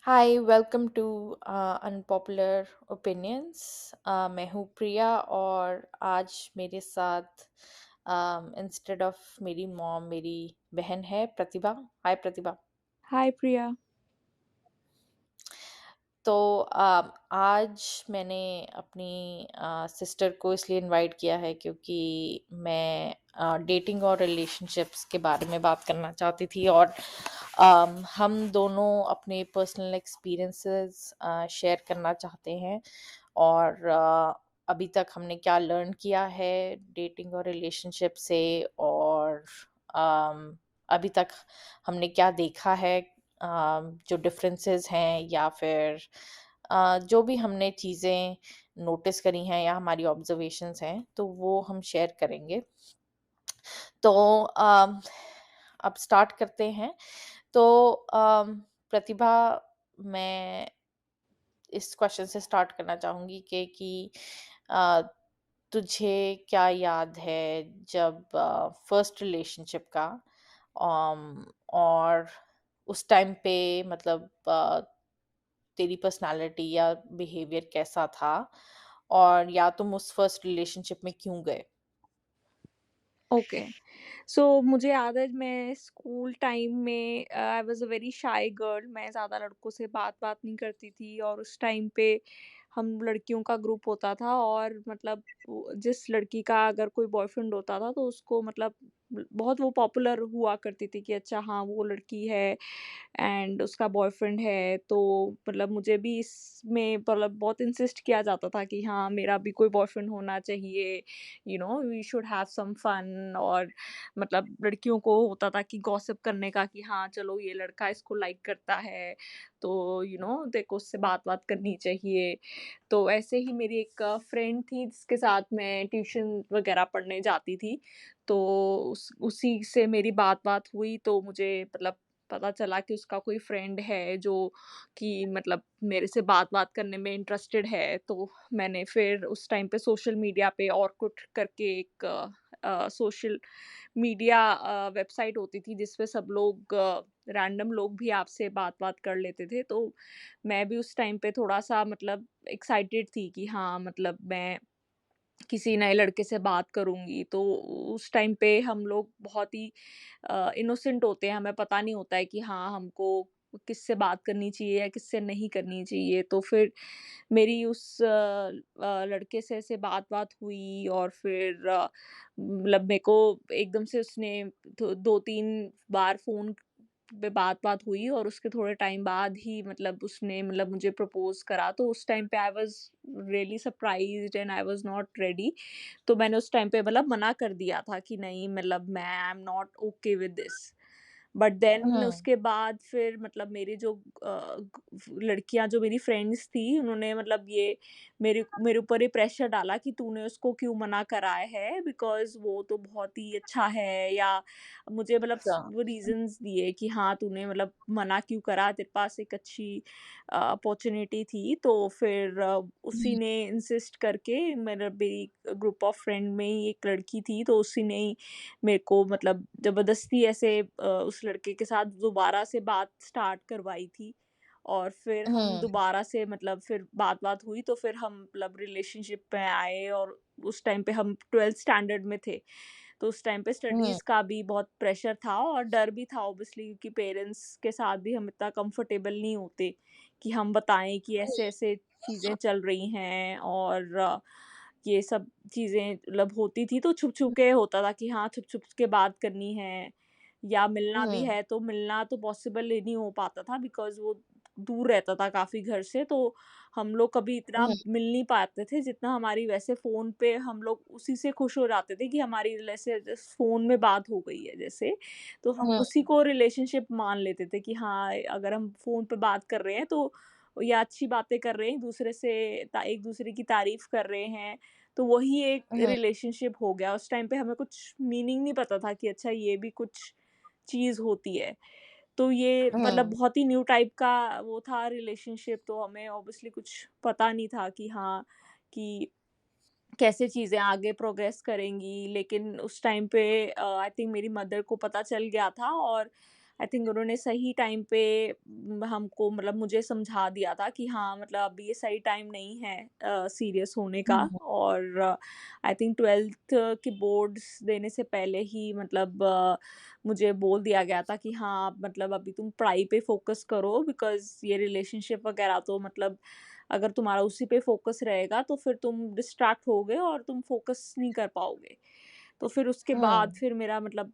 Hi welcome to unpopular opinions. मैं हूँ प्रिया और आज मेरे साथ इंस्टेड ऑफ मेरी मॉम मेरी बहन है प्रतिभा। हाय प्रतिभा। हाय प्रिया। तो आज मैंने अपनी सिस्टर को इसलिए इनवाइट किया है क्योंकि मैं डेटिंग और रिलेशनशिप्स के बारे में बात करना चाहती थी और हम दोनों अपने पर्सनल एक्सपीरियंसेस शेयर करना चाहते हैं और अभी तक हमने क्या लर्न किया है डेटिंग और रिलेशनशिप से और अभी तक हमने क्या देखा है, जो डिफरेंसेस हैं या फिर जो भी हमने चीज़ें नोटिस करी हैं या हमारी ऑब्जर्वेशंस हैं तो वो हम शेयर करेंगे। तो अब स्टार्ट करते हैं। तो प्रतिभा, मैं इस क्वेश्चन से स्टार्ट करना चाहूंगी कि अ, तुझे क्या याद है जब फर्स्ट रिलेशनशिप का, और उस टाइम पे मतलब तेरी पर्सनालिटी या बिहेवियर कैसा था और या तुम उस फर्स्ट रिलेशनशिप में क्यों गए? ओके। सो मुझे याद है मैं स्कूल टाइम में I was a very shy girl. मैं ज़्यादा लड़कों से बात-वात नहीं करती थी और उस टाइम पे हम लड़कियों का ग्रुप होता था और मतलब जिस लड़की का अगर कोई बॉयफ्रेंड होता था तो उसको मतलब बहुत वो पॉपुलर हुआ करती थी कि अच्छा हाँ, वो लड़की है एंड उसका बॉयफ्रेंड है। तो मतलब मुझे भी इसमें मतलब बहुत इंसिस्ट किया जाता था कि हाँ, मेरा भी कोई बॉयफ्रेंड होना चाहिए, we should have some fun. और मतलब लड़कियों को होता था कि गॉसिप करने का कि हाँ, चलो ये लड़का इसको लाइक करता है, तो देखो उससे बात-वात करनी चाहिए। तो ऐसे ही मेरी एक फ्रेंड थी जिसके साथ मैं ट्यूशन वगैरह पढ़ने जाती थी। तो उसी से मेरी बात-वात हुई तो मुझे मतलब पता चला कि उसका कोई फ्रेंड है जो कि मतलब मेरे से बात-वात करने में इंटरेस्टेड है। तो मैंने फिर उस टाइम पे सोशल मीडिया पे ऑर्कुट करके एक सोशल मीडिया वेबसाइट होती थी जिसपे सब लोग रैंडम लोग भी आपसे बात-वात कर लेते थे। तो मैं भी उस टाइम पे थोड़ा-सा मतलब एक्साइटेड थी कि हाँ, मतलब मैं किसी नए लड़के से बात करूँगी। तो उस टाइम पे हम लोग बहुत ही इनोसेंट होते हैं, हमें पता नहीं होता है कि हाँ, हमको किससे बात करनी चाहिए या किससे नहीं करनी चाहिए। तो फिर मेरी उस लड़के से ऐसे बात-वात हुई और फिर मतलब मेरे को एकदम से उसने 2-3 बार फ़ोन पे बात-वात हुई और उसके थोड़े टाइम बाद ही मतलब उसने मतलब मुझे प्रपोज़ करा। तो उस टाइम पे I was really surprised and I was not ready. तो मैंने उस टाइम पे मतलब मना कर दिया था कि नहीं, मतलब मैं I am not okay with this. But then hmm. उसके बाद फिर मतलब मेरी जो लड़कियां जो मेरी फ्रेंड्स थी उन्होंने मतलब ये मेरे मेरे ऊपर ये प्रेशर डाला कि तूने उसको क्यों मना कराया है, बिकॉज वो तो बहुत ही अच्छा है, या मुझे मतलब अच्छा। वो रीजंस दिए कि हाँ तूने मतलब मना क्यों करा, तेरे पास एक अच्छी अपॉर्चुनिटी थी। तो फिर उसी हम्म। ने इंसिस्ट करके मेरा मेरी ग्रुप ऑफ फ्रेंड में ही एक लड़की थी, तो उसी ने ही मेरे को मतलब ज़बरदस्ती ऐसे उस लड़के के साथ दोबारा से बात स्टार्ट करवाई थी। और फिर हम हम्म। दोबारा से मतलब फिर बात-वात हुई तो फिर हम मतलब रिलेशनशिप में आए। और उस टाइम पे हम 12th स्टैंडर्ड में थे। तो उस टाइम पे हम्म। स्टडीज़ का भी बहुत प्रेशर था और डर भी था ऑब्वियसली, क्योंकि पेरेंट्स के साथ भी हम इतना कंफर्टेबल नहीं होते कि हम बताएँ कि ऐसे-ऐसे चीज़ें चल रही हैं। और ये सब चीज़ें मतलब होती थी तो छुप-छुप के होता था कि हाँ, छुप-छुप के बात करनी है, या मिलना भी हम्म। है तो मिलना तो पॉसिबल ही नहीं हो पाता था, बिकॉज़ वो दूर रहता था काफ़ी घर से। तो हम लोग कभी इतना हम्म। मिल नहीं पाते थे जितना हमारी वैसे फ़ोन पे हम लोग उसी से खुश हो जाते थे कि हमारी जैसे जस्ट फ़ोन में बात हो गई है जैसे। तो हम हम्म। उसी को रिलेशनशिप मान लेते थे कि हाँ, अगर हम फ़ोन पे बात कर रहे हैं तो या अच्छी बातें कर रहे हैं, एक-दूसरे से एक-दूसरे की तारीफ़ कर रहे हैं, तो वही एक हम्म। रिलेशनशिप हो गया। उस टाइम पे हमें कुछ मीनिंग नहीं पता था कि अच्छा ये भी कुछ चीज़ होती है। तो ये मतलब हम्म। बहुत ही न्यू टाइप का वो था रिलेशनशिप, तो हमें ऑब्वियसली कुछ पता नहीं था कि हाँ, कि कैसे चीज़ें आगे प्रोग्रेस करेंगी। लेकिन उस टाइम पे आई थिंक मेरी मदर को पता चल गया था और आई थिंक उन्होंने सही टाइम पे हमको मतलब मुझे समझा दिया था कि हाँ, मतलब अभी ये सही टाइम नहीं है सीरियस होने का। हुँ, और आई थिंक 12th के बोर्ड्स देने से पहले ही मतलब मुझे बोल दिया गया था कि हाँ, आप मतलब अभी तुम पढ़ाई पे फ़ोकस करो, बिकॉज़ ये रिलेशनशिप वगैरह तो मतलब अगर तुम्हारा उसी पे फ़ोकस रहेगा तो फिर तुम डिस्ट्रैक्ट होगे और तुम फ़ोकस नहीं कर पाओगे। तो फिर उसके बाद हुँ, फिर मेरा मतलब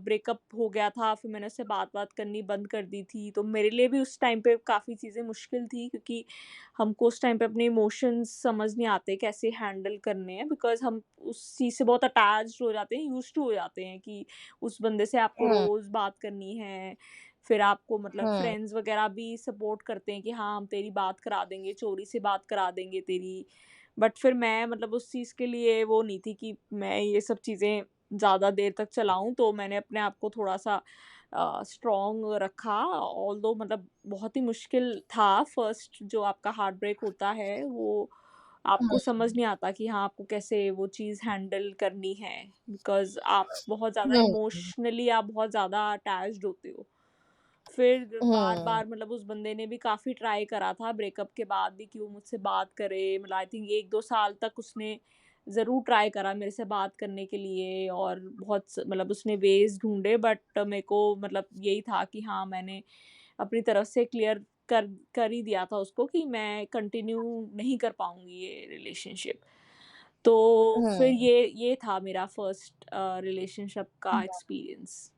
ब्रेकअप हो गया था, फिर मैंने उससे बात-वात करनी बंद कर दी थी। तो मेरे लिए भी उस टाइम पे काफ़ी चीज़ें मुश्किल थी, क्योंकि हमको उस टाइम पे अपने इमोशंस समझ नहीं आते कैसे हैंडल करने हैं, बिकॉज़ हम उस चीज़ से बहुत अटैच्ड हो जाते हैं, यूज़्ड टू हो जाते हैं कि उस बंदे से आपको हुँ, रोज़ बात करनी है। फिर आपको मतलब हुँ, फ्रेंड्स वगैरह भी सपोर्ट करते हैं कि हाँ, हम तेरी बात करा देंगे, चोरी से बात करा देंगे तेरी। बट फिर मैं मतलब उस चीज़ के लिए वो नहीं थी कि मैं ये सब चीज़ें ज़्यादा देर तक चलाऊँ, तो मैंने अपने आप को थोड़ा-सा स्ट्रॉन्ग रखा। ऑल्दो मतलब बहुत ही मुश्किल था, फर्स्ट जो आपका हार्ट ब्रेक होता है, वो आपको समझ नहीं आता कि हाँ, आपको कैसे वो चीज़ हैंडल करनी है, बिकॉज़ आप बहुत ज़्यादा हुँ, इमोशनली आप बहुत ज़्यादा अटैच्ड होते हो। फिर हुँ, बार-बार मतलब उस बंदे ने भी काफ़ी ट्राई करा था ब्रेकअप के बाद भी कि वो मुझसे बात करे, मतलब आई थिंक 1-2 साल तक उसने ज़रूर ट्राई करा मेरे से बात करने के लिए, और बहुत स मतलब उसने वेज़ ढूँढे, बट मेरे को मतलब यही था कि हाँ, मैंने अपनी तरफ से क्लियर कर कर ही दिया था उसको कि मैं कंटिन्यू नहीं कर पाऊँगी ये रिलेशनशिप। तो फिर हुँ, ये था मेरा फर्स्ट रिलेशनशिप का हुँ। एक्सपीरियंस।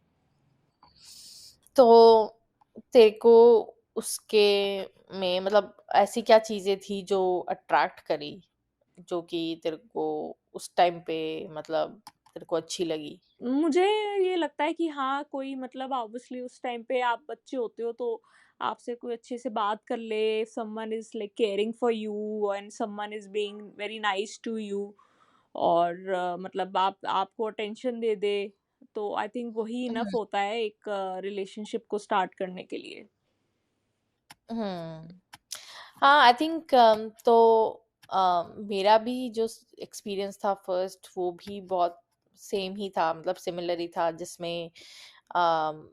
तो तेरे को उसके में मतलब ऐसी क्या चीज़ें थी जो अट्रैक्ट करी, जो कि तेरे को उस टाइम पे मतलब तेरे को अच्छी लगी? मुझे ये लगता है कि हाँ, कोई मतलब ऑब्वियसली उस टाइम पे आप बच्चे होते हो, तो आपसे कोई अच्छे से बात कर ले, someone is like caring for you and someone is being very nice to you, और मतलब आप आपको अटेंशन दे दे, तो आई थिंक वही हुँ, इनफ होता है एक रिलेशनशिप को स्टार्ट करने के लिए। हुँ। हाँ, आई थिंक मेरा भी जो एक्सपीरियंस था फर्स्ट वो भी बहुत सेम ही था मतलब सिमिलर ही था जिसमें अम,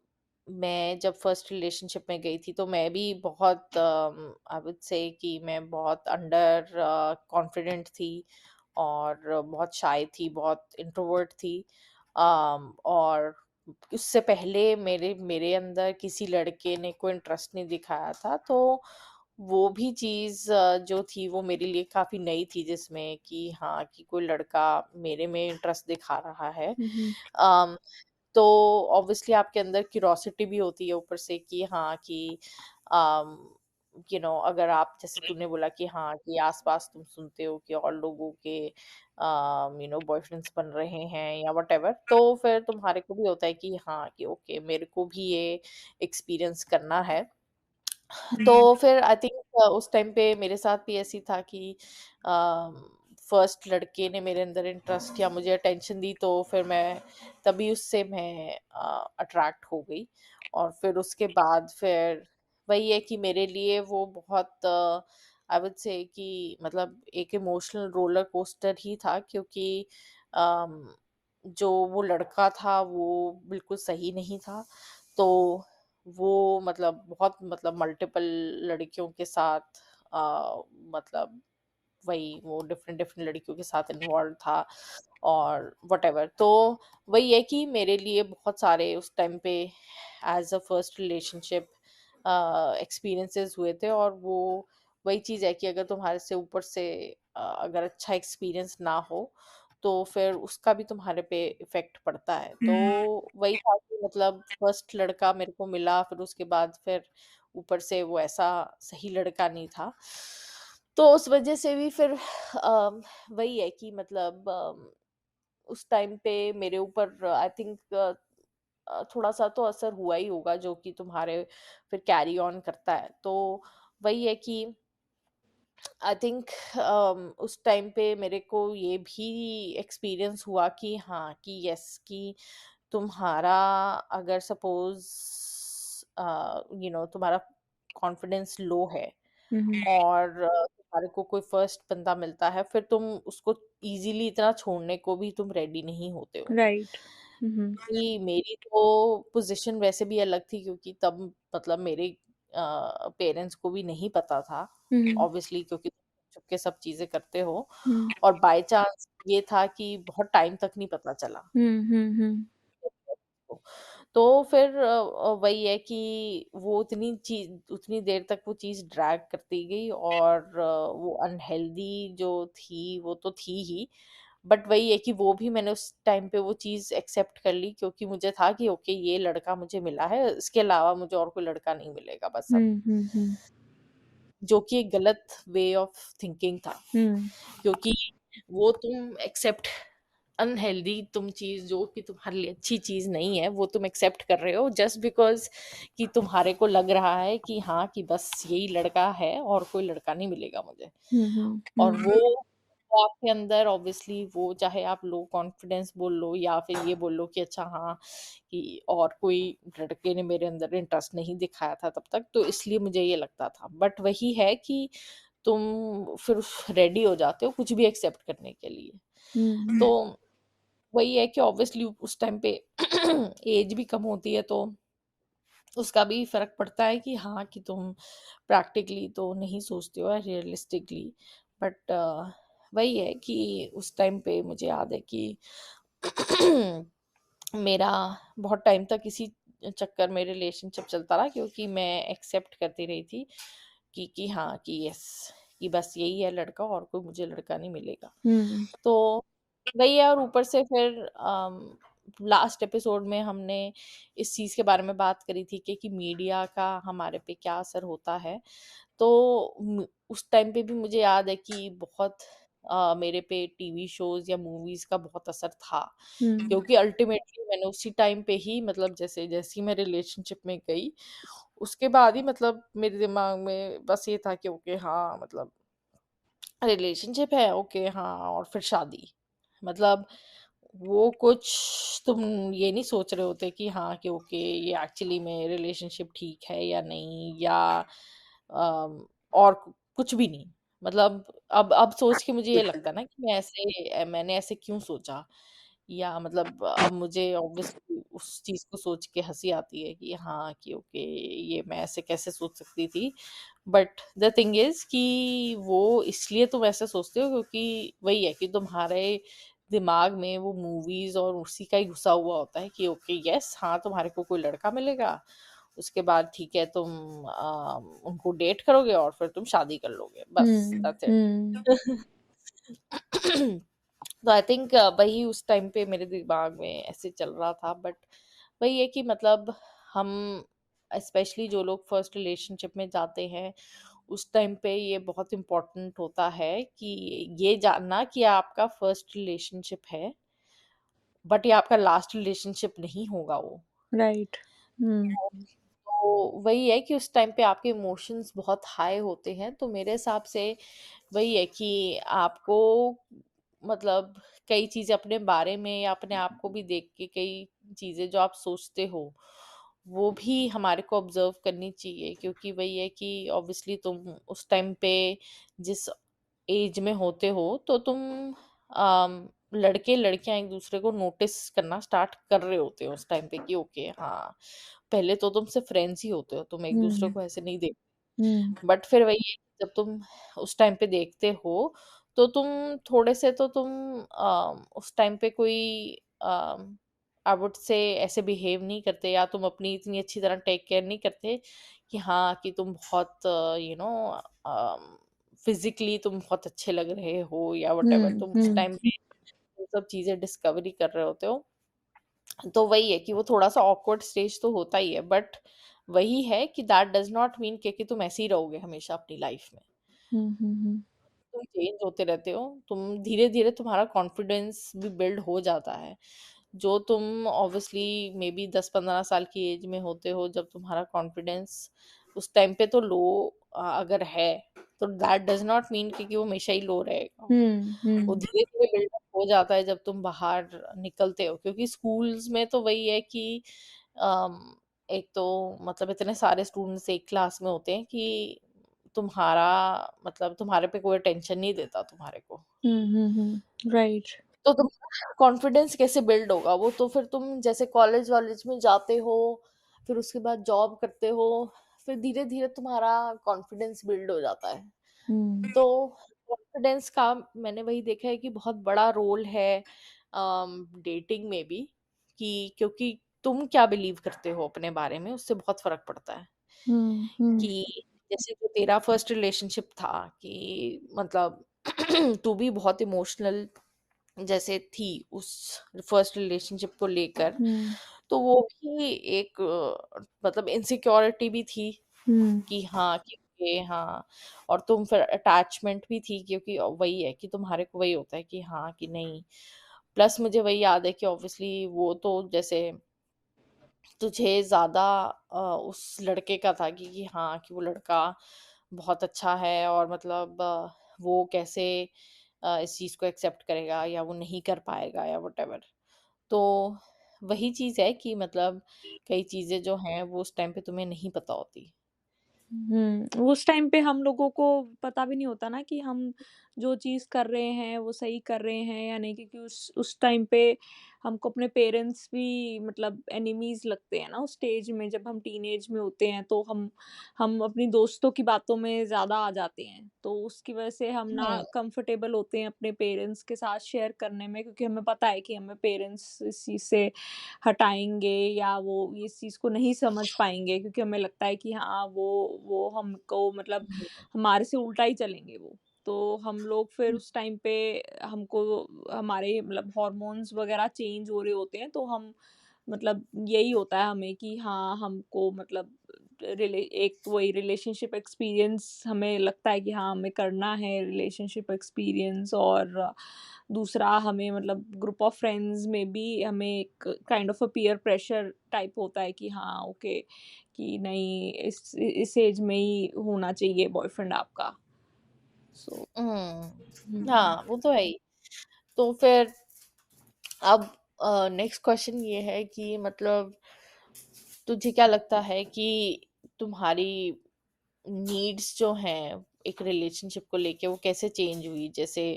मैं जब फर्स्ट रिलेशनशिप में गई थी तो मैं भी बहुत आई वुड से कि मैं बहुत अंडर कॉन्फिडेंट थी और बहुत शाय थी, बहुत इंट्रोवर्ट थी। और उससे पहले मेरे मेरे अंदर किसी लड़के ने कोई इंटरेस्ट नहीं दिखाया था, तो वो भी चीज़ जो थी वो मेरे लिए काफ़ी नई थी जिसमें कि हाँ, कि कोई लड़का मेरे में इंटरेस्ट दिखा रहा है। हुँ, हुँ। अम, तो ऑब्वियसली आपके अंदर क्यूरोसिटी भी होती है ऊपर से कि हाँ, कि अम, अगर आप जैसे तूने बोला कि हाँ, कि आस-पास तुम सुनते हो कि और लोगों के बॉयफ्रेंड्स बन रहे हैं या व्हाटएवर, तो फिर तुम्हारे को भी होता है कि हाँ, कि ओके मेरे को भी ये एक्सपीरियंस करना है। हुँ, तो फिर आई थिंक उस टाइम पे मेरे साथ भी ऐसी था कि फर्स्ट लड़के ने मेरे अंदर इंटरेस्ट किया, मुझे अटेंशन दी तो फिर मैं तभी उससे मैं अट्रैक्ट हो गई और फिर उसके बाद फिर वही है कि मेरे लिए वो बहुत आई वुड से कि मतलब एक इमोशनल रोलर कोस्टर ही था क्योंकि अम, जो वो लड़का था वो बिल्कुल सही नहीं था। तो वो मतलब बहुत मतलब मल्टीपल लड़कियों के साथ मतलब वही वो डिफरेंट डिफरेंट लड़कियों के साथ इन्वॉल्व था और व्हाटएवर। तो वही है कि मेरे लिए बहुत सारे उस टाइम पे as a first relationship experiences हुए थे और वो वही चीज़ है कि अगर तुम्हारे से ऊपर से अगर अच्छा एक्सपीरियंस ना हो, तो फिर उसका भी तुम्हारे पे इफ़ेक्ट पड़ता है। तो हुँ। वही था कि मतलब फर्स्ट लड़का मेरे को मिला, फिर उसके बाद फिर ऊपर से वो ऐसा सही लड़का नहीं था। तो उस वज़ह से भी फिर वही है कि मतलब उस टाइम पे मेरे ऊपर आई थिंक थोड़ा-सा तो असर हुआ ही होगा जो कि तुम्हारे फिर कैरी ऑन करता है। तो वही है कि आई थिंक उस टाइम पे मेरे को ये भी एक्सपीरियंस हुआ कि हाँ, कि यस कि तुम्हारा अगर सपोज़ तुम्हारा कॉन्फिडेंस लो है हुँ, हुँ। और तुम्हारे को कोई फर्स्ट बंदा मिलता है, फिर तुम उसको ईज़िली इतना छोड़ने को भी तुम रेडी नहीं होते हो। राइट। हुँ, हुँ। कि मेरी तो पोज़ीशन वैसे भी अलग थी क्योंकि तब मतलब मेरे पेरेंट्स को भी नहीं पता था, हुँ, हुँ। ऑब्वियसली क्योंकि छुप के सब चीज़ें करते हो हुँ। और बाय चांस ये था कि बहुत टाइम तक नहीं पता चला। हुँ, हुँ, हुँ। तो फिर वही है कि वो उतनी देर तक वो चीज़ ड्रैग करती गई और वो अनहेल्दी जो थी, वो तो थी ही। बट वही है कि वो भी मैंने उस टाइम पे वो चीज़ एक्सेप्ट कर ली क्योंकि मुझे था कि ओके ये लड़का मुझे मिला है, इसके अलावा मुझे और कोई लड़का नहीं मिलेगा बस अब। हुँ, हुँ, हुँ। जो कि एक गलत वे ऑफ थिंकिंग था। हुँ, क्योंकि वो तुम एक्सेप्ट अनहेल्दी तुम चीज़ जो कि तुम्हारे लिए अच्छी चीज़ नहीं है, वो तुम एक्सेप्ट कर रहे हो जस्ट बिकॉज़ कि तुम्हारे को लग रहा है कि हाँ, कि बस यही लड़का है और कोई लड़का नहीं मिलेगा मुझे। हुँ, हुँ, और हुँ। वो आपके अंदर ऑब्वियसली वो चाहे आप लो कॉन्फिडेंस बोल लो या फिर ये बोल लो कि अच्छा हाँ, कि और कोई लड़के ने मेरे अंदर इंटरेस्ट नहीं दिखाया था तब तक, तो इसलिए मुझे ये लगता था। बट वही है कि तुम फिर रेडी हो जाते हो कुछ भी एक्सेप्ट करने के लिए। हुँ, तो हुँ। वही है कि ऑब्वियसली उस टाइम पे एज भी कम होती है तो उसका भी फ़र्क पड़ता है कि हाँ, कि तुम प्रैक्टिकली तो नहीं सोचते हो रियलिस्टिकली। बट वही है कि उस टाइम पे मुझे याद है कि मेरा बहुत टाइम तक इसी चक्कर में रिलेशनशिप चलता रहा क्योंकि मैं एक्सेप्ट करती रही थी कि हाँ, कि यस, कि बस यही है लड़का और कोई मुझे लड़का नहीं मिलेगा। हुँ, तो वही है और ऊपर से फिर लास्ट एपिसोड में हमने इस चीज़ के बारे में बात करी थी कि मीडिया का हमारे पे क्या असर होता है। तो उस टाइम पे भी मुझे याद है कि बहुत मेरे पे टीवी शोज़ या मूवीज़ का बहुत असर था। हुँ, क्योंकि अल्टीमेटली मैंने उसी टाइम पे ही मतलब जैसे ही मैं रिलेशनशिप में गई, उसके बाद ही मतलब मेरे दिमाग में बस ये था कि ओके हाँ, मतलब रिलेशनशिप है, ओके हाँ और फिर शादी। मतलब वो कुछ तुम ये नहीं सोच रहे होते कि हाँ, कि ओके ये एक्चुअली में रिलेशनशिप ठीक है या नहीं या और कुछ भी नहीं। मतलब अब सोच के मुझे ये लगता है ना कि मैंने ऐसे क्यों सोचा? या मतलब अब मुझे ऑब्वियसली उस चीज़ को सोच के हँसी आती है कि हाँ, कि ओके ये मैं ऐसे कैसे सोच सकती थी। बट द थिंग इज़ कि वो इसलिए तुम ऐसे सोचते हो क्योंकि वही है कि तुम्हारे दिमाग में वो मूवीज़ और उसी का ही घुसा हुआ होता है कि ओके यस हाँ, तुम्हारे को कोई लड़का मिलेगा, उसके बाद ठीक है तुम उनको डेट करोगे और फिर तुम शादी कर लोगे, बस हुँ, दैट्स इट। हुँ, तो आई थिंक वही उस टाइम पे मेरे दिमाग में ऐसे चल रहा था बट वही है कि मतलब हम स्पेशली जो लोग फर्स्ट रिलेशनशिप में जाते हैं उस टाइम पे ये बहुत इम्पोर्टेंट होता है कि ये जानना कि आपका फर्स्ट रिलेशनशिप है बट ये आपका लास्ट रिलेशनशिप नहीं होगा वो। राइट। हुँ, तो वही है कि उस टाइम पे आपके इमोशंस बहुत हाई होते हैं तो मेरे हिसाब से वही है कि आपको मतलब कई चीज़ें अपने बारे में या अपने आप को भी देख के कई चीज़ें जो आप सोचते हो वो भी हमारे को ऑब्जर्व करनी चाहिए क्योंकि वही है कि ऑब्वियसली तुम उस टाइम पे जिस एज में होते हो तो तुम लड़के लड़कियां एक दूसरे को नोटिस करना स्टार्ट कर रहे होते हो उस टाइम पे कि ओके हाँ पहले तो तुम सिर्फ फ्रेंड्स ही होते हो तुम एक दूसरे हुँ, को ऐसे नहीं देख हुँ, बट फिर वही है कि जब तुम उस टाइम पे देखते हो, तो तुम थोड़े से तो तुम उस टाइम पे कोई आई वुड से ऐसे बिहेव नहीं करते या तुम अपनी इतनी अच्छी तरह टेक केयर नहीं करते कि हाँ, कि तुम बहुत फिज़िकली तुम बहुत अच्छे लग रहे हो या व्हाटएवर हुँ, तुम उस हुँ, टाइम पे वो सब चीज़ें डिस्कवरी कर रहे होते हो। तो वही है कि वो थोड़ा-सा ऑकवर्ड स्टेज तो होता ही है, बट वही है कि दैट डज़ नॉट मीन कि तुम ऐसे ही रहोगे हमेशा अपनी लाइफ़ में। हुँ, हुँ, हुँ, तुम चेंज होते रहते हो, तुम धीरे-धीरे तुम्हारा कॉन्फिडेंस भी बिल्ड हो जाता है। जो तुम ऑब्वियसली मेबी 10-15 साल की एज में होते हो, जब तुम्हारा कॉन्फिडेंस उस टाइम पे तो लो अगर है, तो दैट डज़ नॉट मीन कि वो हमेशा ही लो रहेगा। हुँ, वो हुँ, धीरे-धीरे बिल्डअप हो जाता है जब तुम बाहर निकलते हो क्योंकि स्कूल्स में तो वही है कि अम, एक तो मतलब इतने सारे स्टूडेंट्स एक क्लास में होते हैं कि तुम्हारा मतलब तुम्हारे पे कोई अटेंशन नहीं देता तुम्हारे को। हुँ, हुँ, हुँ, राइट। तो तुम्हारा कॉन्फिडेंस कैसे बिल्ड होगा? वो तो फिर तुम जैसे कॉलेज वॉलेज में जाते हो, फिर उसके बाद जॉब करते हो, फिर धीरे धीरे तुम्हारा कॉन्फिडेंस बिल्ड हो जाता है। हुँ, तो कॉन्फिडेंस का मैंने वही देखा है कि बहुत बड़ा रोल है डेटिंग में भी, कि क्योंकि तुम क्या बिलीव करते हो अपने बारे में, उससे बहुत फर्क पड़ता है। हुँ, हुँ, कि जैसे जो तेरा फर्स्ट रिलेशनशिप था, कि मतलब तू भी बहुत इमोशनल जैसे थी उस फर्स्ट रिलेशनशिप को लेकर, हुँ, तो वो भी एक मतलब इनसिक्योरिटी भी थी हुँ, कि हाँ, क्योंकि हाँ, और तुम फिर अटैचमेंट भी थी, क्योंकि वही है कि तुम्हारे को वही होता है कि हाँ कि नहीं। प्लस मुझे वही याद है कि ऑब्वियसली वो तो जैसे तुझे ज़्यादा उस लड़के का था कि हाँ, कि वो लड़का बहुत अच्छा है, और मतलब वो कैसे इस चीज़ को एक्सेप्ट करेगा या वो नहीं कर पाएगा या व्हाटएवर। तो वही चीज़ है कि मतलब कई चीज़ें जो हैं वो उस टाइम पे तुम्हें नहीं पता होती। उस टाइम पे हम लोगों को पता भी नहीं होता ना कि हम जो चीज़ कर रहे हैं, वो सही कर रहे हैं या नहीं, क्योंकि उस टाइम पे हमको अपने पेरेंट्स भी मतलब एनिमीज़ लगते हैं ना उस स्टेज में, जब हम टीनेज में होते हैं, तो हम अपनी दोस्तों की बातों में ज़्यादा आ जाते हैं। तो उसकी वजह से हम ना हुँ, कंफर्टेबल होते हैं अपने पेरेंट्स के साथ शेयर करने में, क्योंकि हमें पता है कि हमें पेरेंट्स इस चीज़ से हटाएँगे या वो इस चीज़ को नहीं समझ पाएँगे, क्योंकि हमें लगता है कि हाँ, वो हमको मतलब हुँ, हमारे से उल्टा ही चलेंगे वो। तो हम लोग फिर उस टाइम पे हमको हमारे मतलब हॉर्मोन्स वग़ैरह चेंज हो रहे होते हैं, तो हम मतलब यही होता है हमें कि हाँ, हमको मतलब एक वही रिलेशनशिप एक्सपीरियंस हमें लगता है कि हाँ, हमें करना है रिलेशनशिप एक्सपीरियंस, और दूसरा हमें मतलब ग्रुप ऑफ फ्रेंड्स में भी हमें एक kind of a peer pressure type होता है कि हाँ, ओके, कि नहीं इस एज में ही होना चाहिए बॉयफ्रेंड आपका। सो हुँ। हुँ, हाँ, वो तो है ही। तो फिर अब नेक्स्ट क्वेश्चन ये है कि मतलब तुझे क्या लगता है कि तुम्हारी नीड्स जो हैं एक रिलेशनशिप को लेके वो कैसे चेंज हुई? जैसे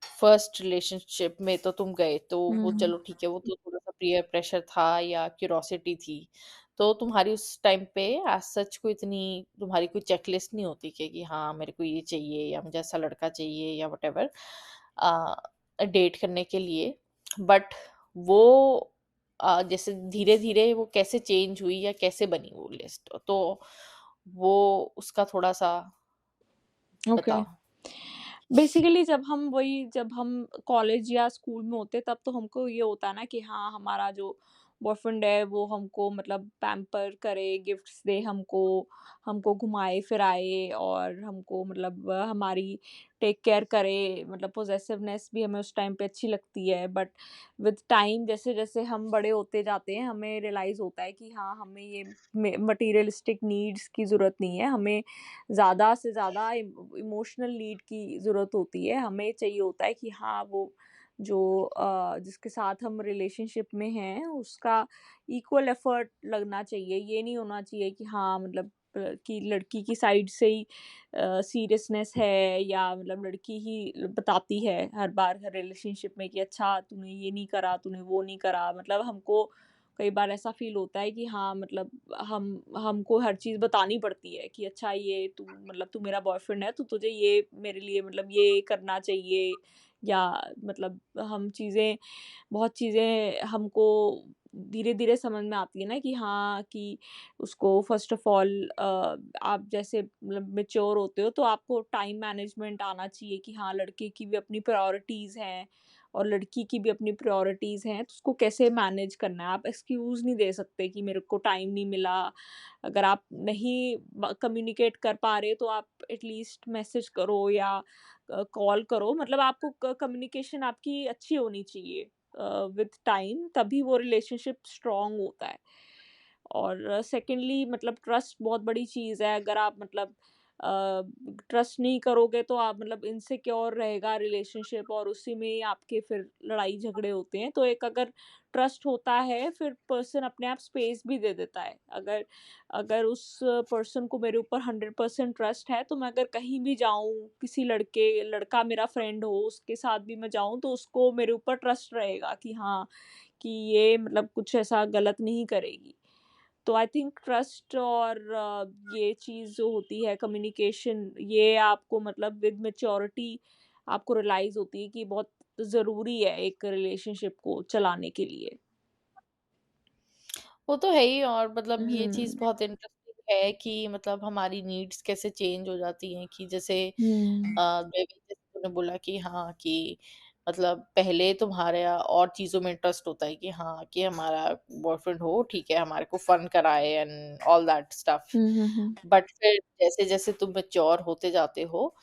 फर्स्ट रिलेशनशिप में तो तुम गए, तो वो हुँ, चलो ठीक है, वो तो थोड़ा-सा पीयर प्रेशर था या क्यूरोसिटी थी। तो तुम्हारी उस टाइम पे एज़ सच कोई इतनी तुम्हारी कोई चेकलिस्ट नहीं होती कि हाँ, मेरे को ये चाहिए या मुझे ऐसा लड़का चाहिए या व्हाटएवर डेट करने के लिए। बट वो जैसे धीरे-धीरे वो कैसे चेंज हुई या कैसे बनी वो लिस्ट? तो वो उसका थोड़ा-सा ओके। बताओ। बेसिकली जब हम कॉलेज या स्कूल में होते तब तो हमको ये होता है ना कि हाँ, हमारा जो बॉयफ्रेंड है वो हमको मतलब पैम्पर करे, गिफ्ट्स दे हमको, हमको घुमाए-फिराए और हमको मतलब हमारी टेक केयर करे, मतलब पॉसेसिवनेस भी हमें उस टाइम पे अच्छी लगती है। बट विद टाइम जैसे-जैसे हम बड़े होते जाते हैं, हमें रियलाइज़ होता है कि हाँ, हमें ये मटेरियलिस्टिक नीड्स की ज़रूरत नहीं है, हमें ज़्यादा से ज़्यादा इमोशनल नीड की ज़रूरत होती है। हमें चाहिए होता है कि हाँ, वो जो जिसके साथ हम रिलेशनशिप में हैं, उसका इक्वल एफ़र्ट लगना चाहिए। ये नहीं होना चाहिए कि हाँ, मतलब कि लड़की की साइड से ही सीरियसनेस है, या मतलब लड़की ही बताती है हर बार हर रिलेशनशिप में कि अच्छा तूने ये नहीं करा, तूने वो नहीं करा। मतलब हमको कई बार ऐसा फ़ील होता है कि हाँ, मतलब हमको हर चीज़ बतानी पड़ती है कि अच्छा ये तू मतलब तू मेरा बॉयफ्रेंड है, तो तुझे ये मेरे लिए मतलब ये करना चाहिए, या मतलब हम चीज़ें बहुत चीज़ें हमको धीरे-धीरे समझ में आती है ना कि हाँ, कि उसको फ़र्स्ट ऑफ़ ऑल आप जैसे मतलब मैच्योर होते हो तो आपको टाइम मैनेजमेंट आना चाहिए कि हाँ, लड़के की भी अपनी प्रायोरिटीज़ हैं और लड़की की भी अपनी प्रायोरिटीज़ हैं, तो उसको कैसे मैनेज करना है। आप एक्सक्यूज़ नहीं दे सकते कि मेरे को टाइम नहीं मिला। अगर आप नहीं ब कम्युनिकेट कर पा रहे, तो आप एटलीस्ट मैसेज करो या कॉल करो। मतलब आपको कम्युनिकेशन आपकी अच्छी होनी चाहिए विद टाइम, तभी वो रिलेशनशिप स्ट्रॉन्ग होता है। और सेकंडली मतलब ट्रस्ट बहुत बड़ी चीज़ है। अगर आप मतलब ट्रस्ट नहीं करोगे तो आप मतलब इनसिक्योर रहेगा रिलेशनशिप और उसी में ही आपके फिर लड़ाई झगड़े होते हैं। तो एक अगर ट्रस्ट होता है फिर पर्सन अपने आप स्पेस भी दे देता है। अगर अगर उस पर्सन को मेरे ऊपर 100% ट्रस्ट है तो मैं अगर कहीं भी जाऊँ, किसी लड़का मेरा फ्रेंड हो उसके साथ भी मैं जाऊँ तो उसको मेरे ऊपर ट्रस्ट रहेगा कि हाँ, कि ये मतलब कुछ ऐसा गलत नहीं करेगी। तो आई थिंक ट्रस्ट और ये चीज़ जो होती है कम्युनिकेशन ये आपको मतलब विद मैच्योरिटी आपको रियलाइज़ होती है कि बहुत ज़रूरी है एक रिलेशनशिप को चलाने के लिए। वो तो है ही और मतलब ये चीज़ हुँ, बहुत इंटरेस्टिंग है कि मतलब हमारी नीड्स कैसे चेंज हो जाती हैं कि जैसे हुँ, जैसे तूने बोला कि हाँ, कि मतलब पहले तुम्हारा और चीज़ों में इंटरेस्ट होता है कि हाँ, कि हमारा बॉयफ्रेंड हो, ठीक है, हमारे को फन कराए and all that stuff. Hmm, hmm, hmm, but फिर जैसे-जैसे तुम मैच्योर होते जाते हो,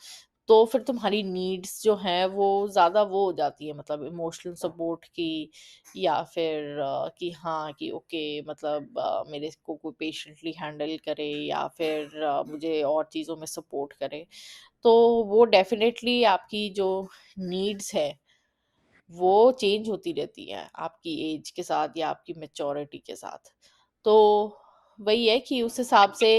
तो फिर तुम्हारी नीड्स जो हैं वो ज़्यादा वो हो जाती है मतलब इमोशनल सपोर्ट की या फिर कि हाँ, कि ओके मतलब मेरे को कोई पेशेंटली हैंडल करे या फिर मुझे और चीज़ों में सपोर्ट करे। तो वो डेफ़िनेटली आपकी जो नीड्स है, वो चेंज होती रहती हैं आपकी एज के साथ या आपकी मैच्योरिटी के साथ। तो वही है कि उस हिसाब से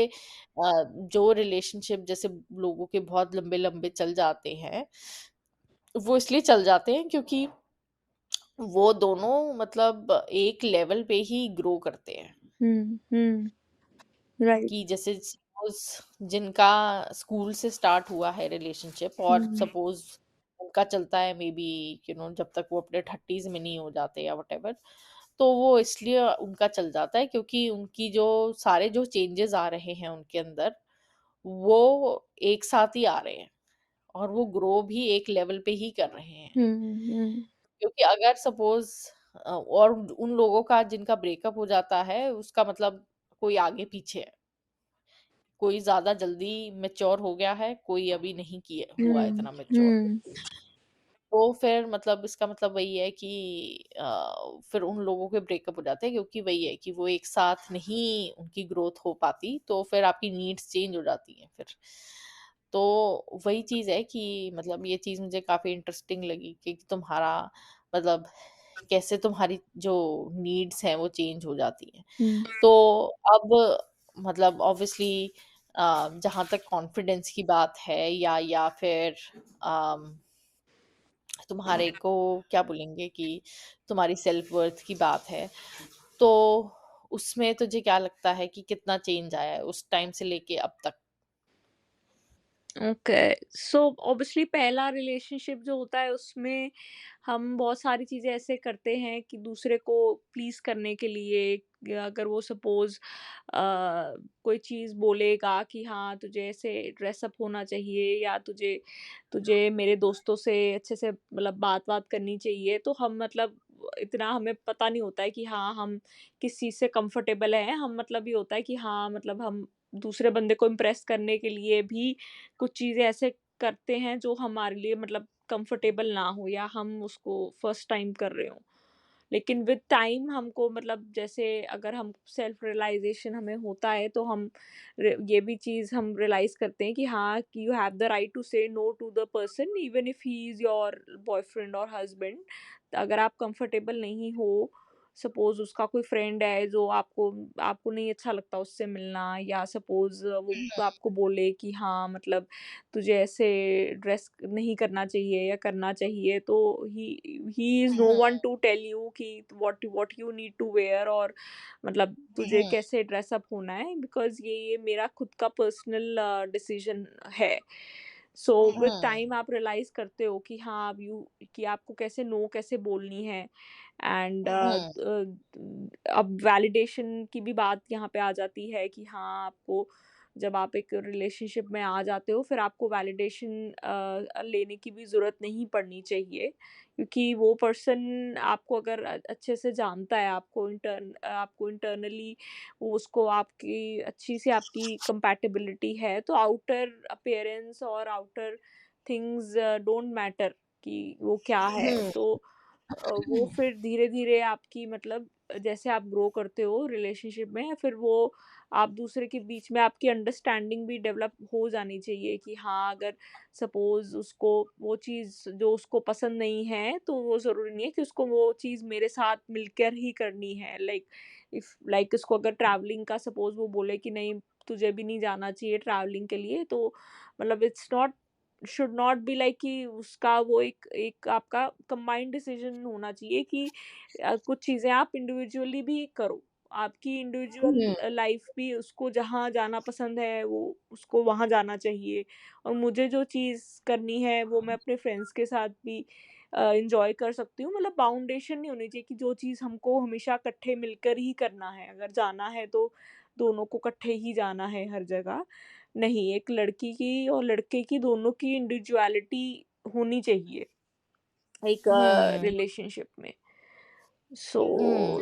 जो रिलेशनशिप जैसे लोगों के बहुत लंबे-लंबे चल जाते हैं, वो इसलिए चल जाते हैं क्योंकि वो दोनों मतलब एक लेवल पे ही ग्रो करते हैं। हुँ, हुँ, राइट। कि जैसे सपोज़ जिनका स्कूल से स्टार्ट हुआ है रिलेशनशिप और हुँ, सपोज़ उनका चलता है मे बी जब तक वो अपने 30s में नहीं हो जाते या व्हाटएवर, तो वो इसलिए उनका चल जाता है क्योंकि उनकी जो सारे जो चेंजेज़ आ रहे हैं उनके अंदर, वो एक साथ ही आ रहे हैं और वो ग्रो भी एक लेवल पे ही कर रहे हैं। हुँ, हुँ, क्योंकि अगर सपोज़ और उन लोगों का जिनका ब्रेकअप हो जाता है, उसका मतलब कोई आगे-पीछे है। कोई ज़्यादा जल्दी मैच्योर हो गया है, कोई अभी नहीं किया हुआ है हुँ, इतना मैच्योर। हुँ, तो फिर मतलब इसका मतलब वही है कि फिर उन लोगों के ब्रेकअप हो जाते हैं क्योंकि वही है कि वो एक साथ नहीं उनकी ग्रोथ हो पाती, तो फिर आपकी नीड्स चेंज हो जाती हैं फिर। तो वही चीज़ है कि मतलब ये चीज़ मुझे काफ़ी इंटरेस्टिंग लगी कि तुम्हारा मतलब कैसे तुम्हारी जो नीड्स हैं वो चेंज हो जाती हैं। हुँ, तो अब मतलब ऑब्वियसली जहाँ तक कॉन्फिडेंस की बात है या फिर अम, तुम्हारे को क्या बोलेंगे कि तुम्हारी सेल्फ वर्थ की बात है, तो उसमें तुझे क्या लगता है कि कितना चेंज आया है उस टाइम से लेके अब तक? ओके। सो ऑब्वियसली पहला रिलेशनशिप जो होता है उसमें हम बहुत सारी चीज़ें ऐसे करते हैं कि दूसरे को प्लीज़ करने के लिए या अगर वो सपोज़ कोई चीज़ बोलेगा कि हाँ, तुझे ऐसे ड्रेस अप होना चाहिए या तुझे तुझे मेरे दोस्तों से अच्छे से मतलब बात-वात करनी चाहिए, तो हम मतलब इतना हमें पता नहीं होता है कि हाँ, हम किस चीज़ से कंफर्टेबल हैं। हम मतलब ये होता है कि हाँ, मतलब हम दूसरे बंदे को इम्प्रेस करने के लिए भी कुछ चीज़ें ऐसे करते हैं जो हमारे लिए मतलब कंफर्टेबल ना हो या हम उसको फर्स्ट टाइम कर रहे हों। लेकिन विद टाइम हमको मतलब जैसे अगर हम सेल्फ रियलाइज़ेशन हमें होता है तो हम ये भी चीज़ हम रियलाइज़ करते हैं कि हाँ, कि you have the right to say no to the person even if he is your boyfriend और हस्बैंड। अगर आप कंफर्टेबल नहीं हो, सपोज़ उसका कोई फ्रेंड है जो आपको आपको नहीं अच्छा लगता उससे मिलना या सपोज़ वो हुँ, आपको बोले कि हाँ, मतलब तुझे ऐसे ड्रेस नहीं करना चाहिए या करना चाहिए, तो he is no hmm, one to tell you कि what you need to wear और मतलब तुझे हुँ, कैसे ड्रेस अप होना है, बिकॉज़ ये मेरा खुद का पर्सनल डिसीजन है। सो विद हुँ, टाइम आप रियलाइज़ करते हो कि हाँ, अब यू कि आपको कैसे नो कैसे बोलनी है एंड हुँ, अब वैलिडेशन की भी बात यहाँ पे आ जाती है कि हाँ, आपको जब आप एक रिलेशनशिप में आ जाते हो फिर आपको वैलिडेशन लेने की भी ज़रूरत नहीं पड़नी चाहिए, क्योंकि वो पर्सन आपको अगर अच्छे से जानता है, आपको इंटरनली उसको आपकी अच्छी सी आपकी कंपैटिबिलिटी है, तो आउटर अपीयरेंस और आउटर थिंग्स डोंट मैटर कि वो क्या है। हुँ, तो वो फिर धीरे-धीरे आपकी मतलब जैसे आप ग्रो करते हो रिलेशनशिप में, फिर वो आप दूसरे के बीच में आपकी अंडरस्टैंडिंग भी डेवलप हो जानी चाहिए कि हाँ, अगर सपोज़ उसको वो चीज़ जो उसको पसंद नहीं है, तो वो ज़रूरी नहीं है कि उसको वो चीज़ मेरे साथ मिलकर ही करनी है। लाइक उसको अगर ट्रैवलिंग का सपोज़ वो बोले कि नहीं, तुझे भी नहीं जाना चाहिए ट्रैवलिंग के लिए, तो मतलब it's not should not be like कि उसका वो एक एक आपका कंबाइंड डिसीजन होना चाहिए कि कुछ चीज़ें आप इंडिविजुअली भी करो। आपकी हुँ, इंडिविजुअल लाइफ भी उसको जहाँ जाना पसंद है, वो उसको वहाँ जाना चाहिए और मुझे जो चीज़ करनी है, वो मैं अपने फ्रेंड्स के साथ भी एन्जॉय कर सकती हूँ। मतलब बाउंडेशन नहीं होनी चाहिए कि जो चीज़ हमको हमेशा इकट्ठे मिलकर ही करना है। अगर जाना है, तो दोनों को इकट्ठे ही जाना है हर जगह। नहीं, एक लड़की की और लड़के की दोनों की इंडिविजुअलिटी होनी चाहिए एक हुँ, रिलेशनशिप में। सो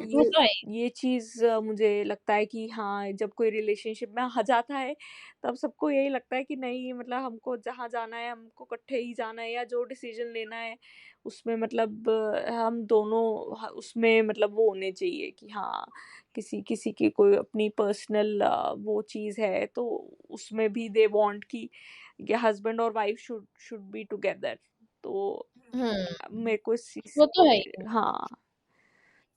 वो ये तो है ही। ये चीज़ मुझे लगता है कि हाँ, जब कोई रिलेशनशिप में आ जाता है, तब सबको यही लगता है कि नहीं, मतलब हमको जहाँ जाना है, हमको इकट्ठे ही जाना है या जो डिसीज़न लेना है, उसमें मतलब हम दोनों उसमें मतलब वो होने चाहिए कि हाँ, किसी किसी की कोई अपनी पर्सनल वो चीज़ है, तो उसमें भी दे वांट कि हस्बैंड और wife should should be together. तो हुँ, मेरे को इस चीज़ वो तो है से ही। हाँ।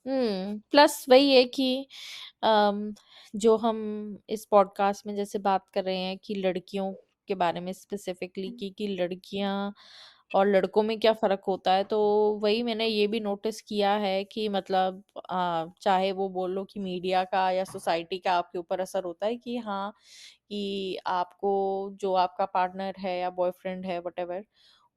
प्लस वही है कि अम, जो हम इस पॉडकास्ट में जैसे बात कर रहे हैं कि लड़कियों के बारे में स्पेसिफिकली कि लड़कियां और लड़कों में क्या फर्क होता है, तो वही मैंने ये भी नोटिस किया है कि मतलब चाहे वो बोलो कि मीडिया का या सोसाइटी का आपके ऊपर असर होता है कि हाँ, कि आपको जो आपका पार्टनर है या बॉयफ्रेंड है वटेवर,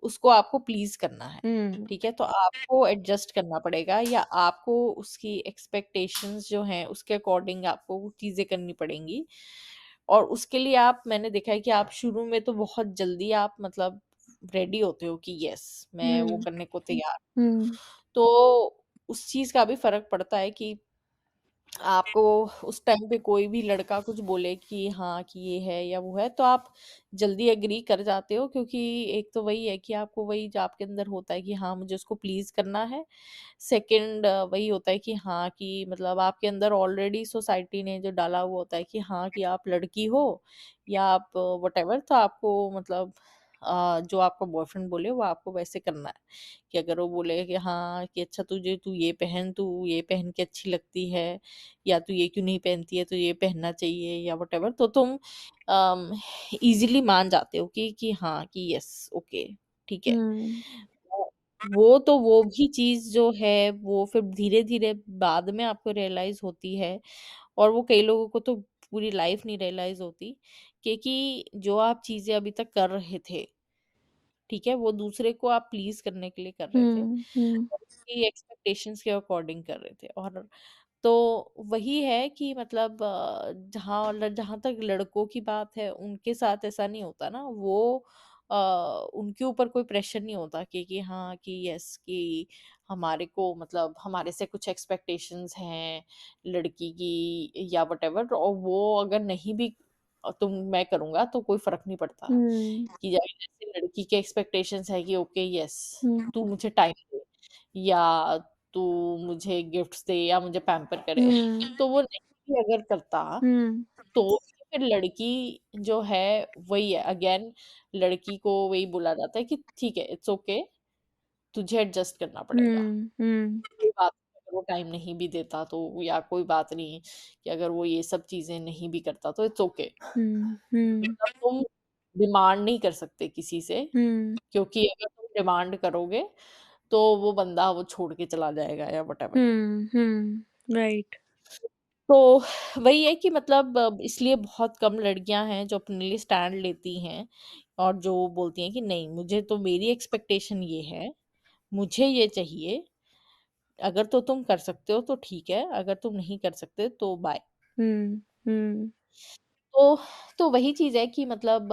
उसको आपको प्लीज करना है। हुँ, ठीक है, तो आपको एडजस्ट करना पड़ेगा या आपको उसकी एक्सपेक्टेशंस जो हैं उसके अकॉर्डिंग आपको वो चीजें करनी पड़ेंगी। और उसके लिए आप, मैंने देखा है कि आप शुरू में तो बहुत जल्दी आप मतलब रेडी होते हो कि यस, मैं वो हुँ, करने को तैयार हूँ। हुँ, तो उस चीज का भी फर्क पड़ता है कि आपको उस टाइम पे कोई भी लड़का कुछ बोले कि हाँ, कि ये है या वो है, तो आप जल्दी एग्री कर जाते हो, क्योंकि एक तो वही है कि आपको वही जो आपके अंदर होता है कि हाँ, मुझे उसको प्लीज करना है। सेकंड वही होता है कि हाँ, कि मतलब आपके अंदर ऑलरेडी सोसाइटी ने जो डाला हुआ होता है कि हाँ, कि आप लड़की हो या आप व्हाटएवर, तो आपको मतलब जो आपका बॉयफ्रेंड बोले वो आपको वैसे करना है। कि अगर वो बोले कि हाँ, कि अच्छा तुझे तू ये पहन के अच्छी लगती है, या तू ये क्यों नहीं पहनती है, तो ये पहनना चाहिए या व्हाटएवर, तो तुम इजीली मान जाते हो कि हाँ, कि यस, ओके, ठीक है। हुँ, वो वो भी चीज़ जो है वो फिर धीरे-धीरे बाद में आपको रियलाइज़ होती है, और वो कई लोगों को तो पूरी लाइफ नहीं रियलाइज़ होती, क्योंकि जो आप चीज़ें अभी तक कर रहे थे, ठीक है? वो दूसरे को आप प्लीज़ करने के लिए कर रहे थे, हुँ, हुँ, और उसकी एक्सपेक्टेशंस के अकॉर्डिंग कर रहे थे। और तो वही है कि मतलब जहाँ तक लड़कों की बात है, उनके साथ ऐसा नहीं होता ना, वो अ, उनके ऊपर कोई प्रेशर नहीं होता कि हाँ, कि यस, कि हमारे को मतलब हमारे से कुछ एक्सपेक्टेशंस हैं लड़की की या व्हाटएवर, और वो अगर नहीं भी तुम मैं करूँगा तो कोई फ़र्क नहीं पड़ता। हुँ, कि जैसे लड़की के एक्सपेक्टेशंस है कि ओके यस, हुँ, तू मुझे टाइम दे, या तू मुझे गिफ्ट्स दे या मुझे पैम्पर करे। हुँ, तो वो नहीं भी अगर करता, हुँ, तो भी फिर लड़की जो है वही है, अगेन लड़की को वही बोला जाता है कि ठीक है, इट्स ओके, तुझे एडजस्ट करना पड़ेगा। हुँ, हुँ, कोई बात नहीं अगर वो टाइम नहीं भी देता तो, या कोई बात नहीं कि अगर वो ये सब चीज़ें नहीं भी करता, तो इट्स ओके। हुँ, हुँ, मतलब तुम डिमांड नहीं कर सकते किसी से, हुँ, क्योंकि अगर तुम डिमांड करोगे, तो वो बंदा वो छोड़ के चला जाएगा या व्हाटएवर। हुँ, हुँ, राइट। तो वही है कि मतलब इसलिए बहुत कम लड़कियां हैं जो अपने लिए स्टैंड लेती हैं, और जो बोलती हैं कि नहीं, मुझे तो मेरी एक्सपेक्टेशन ये है, मुझे ये चाहिए, अगर तो तुम कर सकते हो तो ठीक है, अगर तुम नहीं कर सकते तो बाय। हुँ, हुँ, तो वही चीज है कि मतलब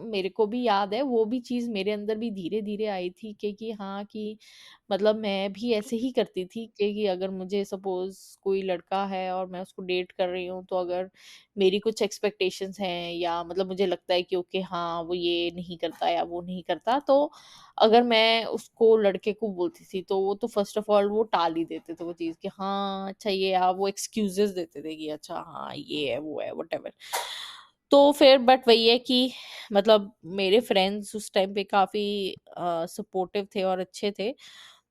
मेरे को भी याद है, वो भी चीज मेरे अंदर भी धीरे धीरे आई थी कि हाँ, कि मतलब मैं भी ऐसे ही करती थी कि अगर मुझे सपोज़ कोई लड़का है और मैं उसको डेट कर रही हूँ, तो अगर मेरी कुछ एक्सपेक्टेशंस हैं या मतलब मुझे लगता है कि ओके हाँ, वो ये नहीं करता या वो नहीं करता, तो अगर मैं उसको लड़के को बोलती थी, तो वो तो फ़र्स्ट ऑफ ऑल वो टाल ही देते थे वो चीज़ कि हाँ, अच्छा ये वो एक्सक्यूज़ेज़ देते थे कि अच्छा हाँ, ये है, वो है, व्हाटएवर। तो फिर बट वही है कि मतलब मेरे फ्रेंड्स उस टाइम पे काफ़ी सपोर्टिव थे और अच्छे थे।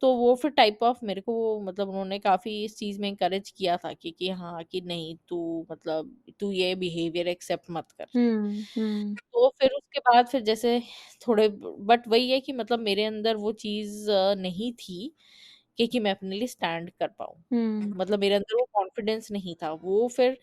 तो वो फिर टाइप ऑफ मेरे को वो मतलब उन्होंने काफ़ी इस चीज़ में एनकरेज किया था कि हाँ, कि नहीं तू मतलब तू ये बिहेवियर एक्सेप्ट मत कर। हुँ, हुँ, तो फिर उसके बाद फिर जैसे थोड़े बट वही है कि मतलब मेरे अंदर वो चीज़ नहीं थी कि मैं अपने लिए स्टैंड कर पाऊँ। हुँ, मतलब मेरे अंदर वो कॉन्फिडेंस नहीं था। वो फिर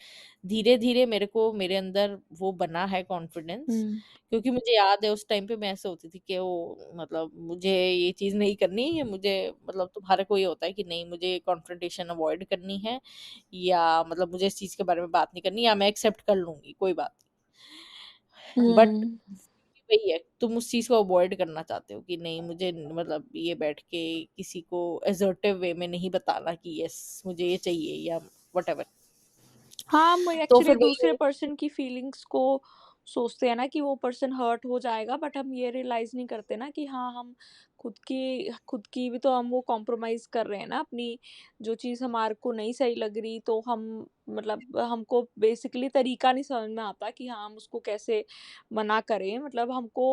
धीरे-धीरे मेरे अंदर वो बना है कॉन्फिडेंस, हुँ, क्योंकि मुझे याद है उस टाइम पे मैं ऐसे होती थी कि वो मतलब मुझे ये चीज़ नहीं करनी है, मुझे मतलब तुम्हारे को ये होता है कि नहीं मुझे कॉन्फ्रंटेशन अवॉइड करनी है या मतलब मुझे इस चीज़ के बारे में बात नहीं करनी या मैं एक्सेप्ट कर लूँगी, कोई बात नहीं। बट हुँ। वही है, तुम उस चीज़ को अवॉइड करना चाहते हो कि नहीं मुझे मतलब ये बैठ के किसी को असर्टिव वे में नहीं बताना कि यस मुझे ये चाहिए या व्हाटएवर। हाँ, हम तो एक्चुअली फिर वही दूसरे है पर्सन की फीलिंग्स को सोचते हैं ना कि वो पर्सन हर्ट हो जाएगा, बट हम ये रियलाइज़ नहीं करते ना कि हाँ, हम खुद की भी तो हम वो कॉम्प्रोमाइज़ कर रहे हैं ना अपनी, जो चीज़ हमारे को नहीं सही लग रही, तो हम मतलब हमको बेसिकली तरीका नहीं समझ में आता कि हाँ, हम उसको कैसे मना करें। मतलब हमको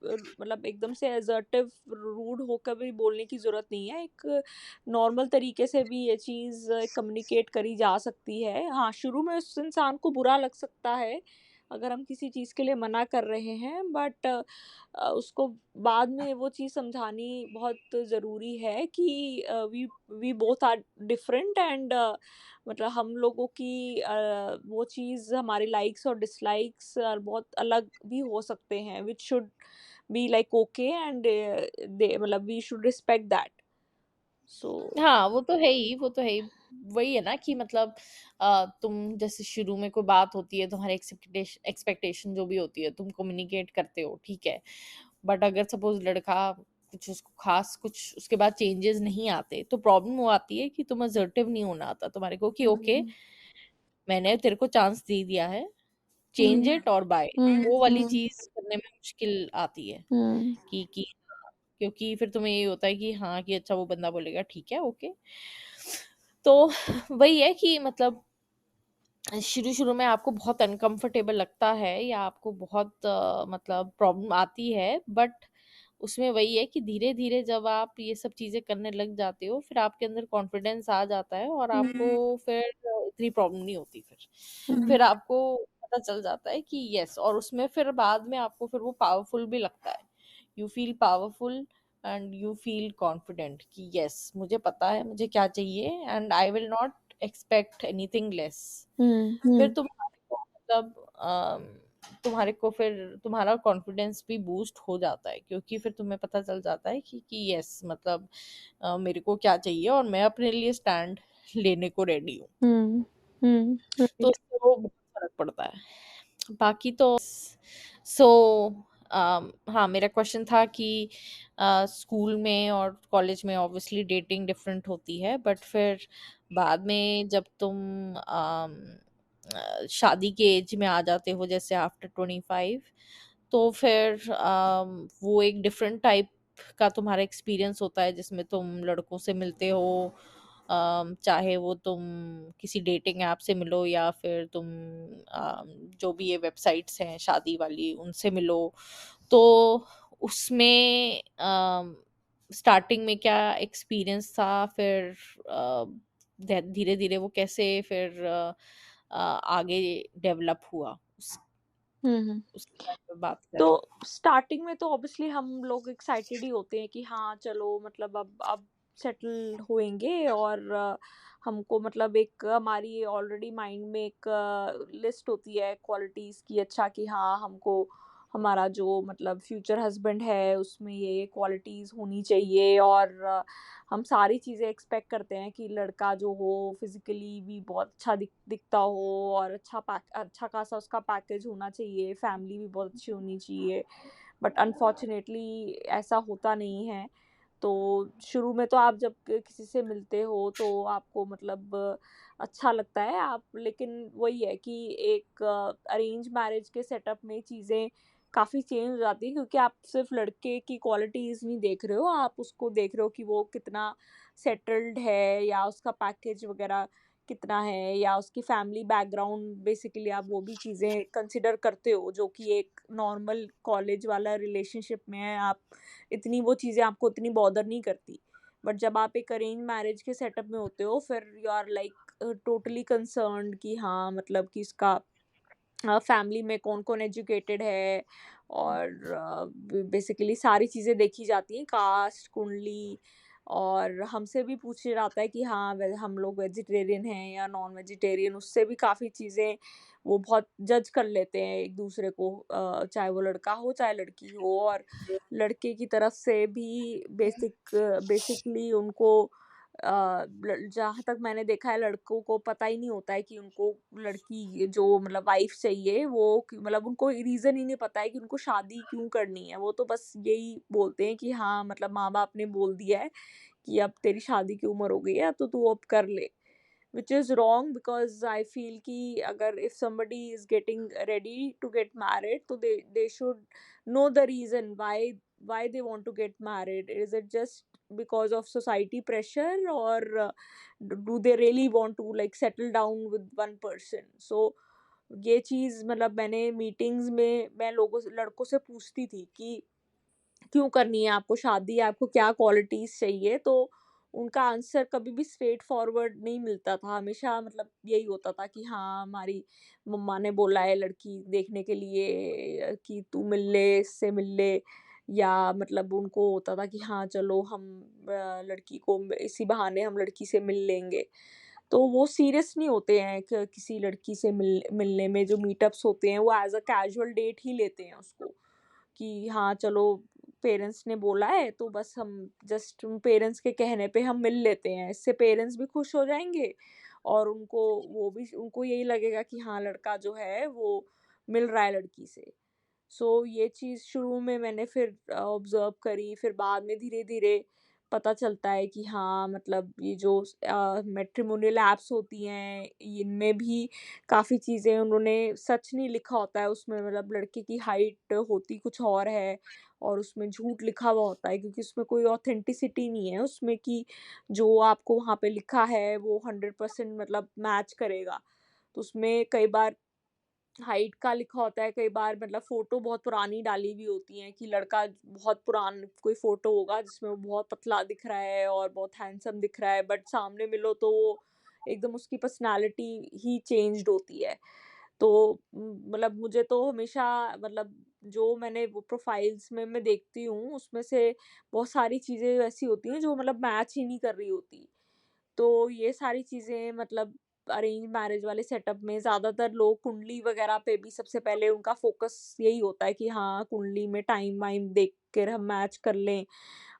मतलब एकदम से असर्टिव रूड होकर भी बोलने की ज़रूरत नहीं है। एक नॉर्मल तरीके से भी ये चीज़ कम्युनिकेट करी जा सकती है। हाँ, शुरू में उस इंसान को बुरा लग सकता है, अगर हम किसी चीज़ के लिए मना कर रहे हैं, बट उसको बाद में वो चीज़ समझानी बहुत ज़रूरी है कि we both are different, and मतलब हम लोगों की वो चीज़ हमारे लाइक्स और डिसलाइक्स बहुत अलग भी हो सकते हैं, which should be like okay, and they मतलब वी शुड रिस्पेक्ट दैट। सो हाँ, वो तो है ही, वो तो है ही। वही है ना कि मतलब तुम जैसे शुरू में कोई बात होती है, तुम्हारी एक्सपेक्टेशन जो भी होती है, तुम कम्युनिकेट करते हो, ठीक है। बट अगर सपोज़ लड़का कुछ उसको ख़ास कुछ उसके बाद चेंजेज़ नहीं आते, तो प्रॉब्लम वो आती है कि तुम असर्टिव नहीं होना आता तुम्हारे को कि ओके, हुँ, मैंने तेरे को चांस दे दिया है, चेंज हुँ, इट और बाय। हुँ, वो वाली हुँ, चीज़ करने में मुश्किल आती है हुँ, कि हाँ, क्योंकि फिर तुम्हें ये होता है कि हाँ, कि अच्छा वो बंदा बोलेगा ठीक है, ओके। तो वही है कि मतलब शुरू-शुरू में आपको बहुत अनकंफर्टेबल लगता है या आपको बहुत मतलब प्रॉब्लम आती है, बट उसमें वही है कि धीरे-धीरे जब आप ये सब चीज़ें करने लग जाते हो, फिर आपके अंदर कॉन्फिडेंस आ जाता है और आपको हुँ, फिर इतनी प्रॉब्लम नहीं होती फिर। हुँ, फिर आपको पता चल जाता है कि यस, और उसमें फिर बाद में आपको फिर वो पावरफुल भी लगता है। You feel powerful and you feel confident कि यस, मुझे पता है मुझे क्या चाहिए and I will not expect anything less. Hmm, फिर हुँ, तुम्हारे को मतलब तुम्हारे को फिर तुम्हारा कॉन्फिडेंस भी बूस्ट हो जाता है, क्योंकि फिर तुम्हें पता चल जाता है कि यस मतलब मेरे को क्या चाहिए और मैं अपने लिए स्टैंड लेने को रेडी हूँ। हुँ, हुँ, तो राइट। उससे वो बहुत फ़र्क पड़ता है। बाकी तो सो हाँ, मेरा क्वेश्चन था कि स्कूल में और कॉलेज में ऑब्वियसली डेटिंग डिफरेंट होती है, बट फिर बाद में जब तुम शादी के एज में आ जाते हो जैसे आफ्टर 25, तो फिर वो एक डिफरेंट टाइप का तुम्हारा एक्सपीरियंस होता है जिसमें तुम लड़कों से मिलते हो, चाहे वो तुम किसी डेटिंग ऐप से मिलो या फिर तुम जो भी ये वेबसाइट्स हैं शादी वाली उनसे मिलो। तो उसमें स्टार्टिंग में क्या एक्सपीरियंस था, फिर धीरे धीरे वो कैसे फिर आगे डेवलप हुआ हुँ, हुँ। उसके बारे में बात तो करें। स्टार्टिंग में तो ऑब्वियसली हम लोग एक्साइटेड ही होते हैं कि हाँ, चलो मतलब अब सेटल होएँगे, और हमको मतलब एक हमारी ऑलरेडी माइंड में एक लिस्ट होती है क्वालिटीज़ की, अच्छा कि हाँ, हमको हमारा जो मतलब फ्यूचर हस्बैंड है उसमें ये क्वालिटीज़ होनी चाहिए, और हम सारी चीज़ें एक्सपेक्ट करते हैं कि लड़का जो हो फिज़िकली भी बहुत अच्छा दिखता हो, और अच्छा खासा उसका पैकेज होना चाहिए, फैमिली भी बहुत अच्छी होनी चाहिए। बट अनफॉर्च्युनेटली ऐसा होता नहीं है। तो शुरू में तो आप जब किसी से मिलते हो तो आपको मतलब अच्छा लगता है आप, लेकिन वही है कि एक अरेंज मैरिज के सेटअप में चीज़ें काफ़ी चेंज हो जाती हैं, क्योंकि आप सिर्फ लड़के की क्वालिटीज़ नहीं देख रहे हो, आप उसको देख रहे हो कि वो कितना सेटल्ड है या उसका पैकेज वगैरह कितना है या उसकी फैमिली बैकग्राउंड, बेसिकली आप वो भी चीज़ें कंसिडर करते हो, जो कि एक नॉर्मल कॉलेज वाला रिलेशनशिप में है, आप इतनी वो चीज़ें आपको इतनी बॉदर नहीं करती। बट जब आप एक अरेंज मैरिज के सेटअप में होते हो, फिर you are like totally concerned कि हाँ, मतलब कि इसका फैमिली में कौन-कौन एजुकेटेड है, और बेसिकली सारी चीज़ें देखी जाती हैं, कास्ट, कुंडली, और हमसे भी पूछा जाता है कि हाँ, वे हम लोग वेजिटेरियन हैं या नॉन वेजिटेरियन, उससे भी काफ़ी चीज़ें वो बहुत जज कर लेते हैं एक-दूसरे को, चाहे वो लड़का हो, चाहे लड़की हो, और लड़के की तरफ से भी बेसिकली उनको जहाँ तक मैंने देखा है, लड़कों को पता ही नहीं होता है कि उनको लड़की जो मतलब वाइफ चाहिए वो मतलब उनको रीज़न ही नहीं पता है कि उनको शादी क्यों करनी है। वो तो बस यही बोलते हैं कि हाँ, मतलब माँ-बाप ने बोल दिया है कि अब तेरी शादी की उम्र हो गई है तो तू अब कर ले। Which is wrong, because I feel कि अगर if somebody is getting ready to get married, तो they should know the reason why they want to get married. Is it just because of society pressure, or do they really want to like settle down with one person? So ये चीज़ मतलब मैंने meetings में मैं लोगों से लड़कों से पूछती थी कि क्यों करनी है आपको शादी? आपको क्या क्वालिटीज़ चाहिए? तो उनका आंसर कभी भी स्ट्रेट फॉरवर्ड नहीं मिलता था। हमेशा मतलब यही होता था कि हाँ, हमारी मम्मा ने बोला है लड़की देखने के लिए कि तू मिल ले, इससे मिल ले, या मतलब उनको होता था कि हाँ, चलो हम लड़की को इसी बहाने हम लड़की से मिल लेंगे। तो वो सीरियस नहीं होते हैं किसी लड़की से मिलने में, जो मीटअप्स होते हैं वो एज़ अ कैजुअल डेट ही लेते हैं उसको। कि हाँ, चलो पेरेंट्स ने बोला है तो बस हम जस्ट पेरेंट्स के कहने पे हम मिल लेते हैं। इससे पेरेंट्स भी खुश हो जाएँगे, और उनको यही लगेगा कि हाँ, लड़का जो है वो मिल रहा है लड़की से। सो ये चीज़ शुरू में मैंने फिर ऑब्ज़र्व करी, फिर बाद में धीरे-धीरे पता चलता है कि हाँ, मतलब ये जो मैट्रिमोनियल ऐप्स होती हैं, इनमें भी काफ़ी चीज़ें उन्होंने सच नहीं लिखा होता है उसमें, मतलब लड़के की हाइट होती कुछ और है और उसमें झूठ लिखा हुआ होता है, क्योंकि उसमें कोई ऑथेंटिसिटी नहीं है उसमें कि जो आपको वहाँ पे लिखा है वो 100% मतलब मैच करेगा। तो उसमें कई बार हाइट का लिखा होता है, कई बार मतलब फ़ोटो बहुत पुरानी डाली हुई होती हैं कि लड़का बहुत कोई फ़ोटो होगा जिसमें वो बहुत पतला दिख रहा है और बहुत हैंडसम दिख रहा है, बट सामने मिलो तो वो एकदम उसकी पर्सनैलिटी ही चेंज्ड होती है। तो मतलब मुझे तो हमेशा मतलब जो मैंने वो प्रोफ़ाइल्स में मैं देखती हूँ, उसमें से बहुत सारी चीज़ें ऐसी होती हैं जो मतलब मैच ही नहीं कर रही होती। तो ये सारी चीज़ें मतलब अरेंज मैरिज वाले सेटअप में ज़्यादातर लोग कुंडली वगैरह पे भी सबसे पहले उनका फ़ोकस यही होता है कि हाँ, कुंडली में टाइम-वाइम देख कर हम मैच कर लें,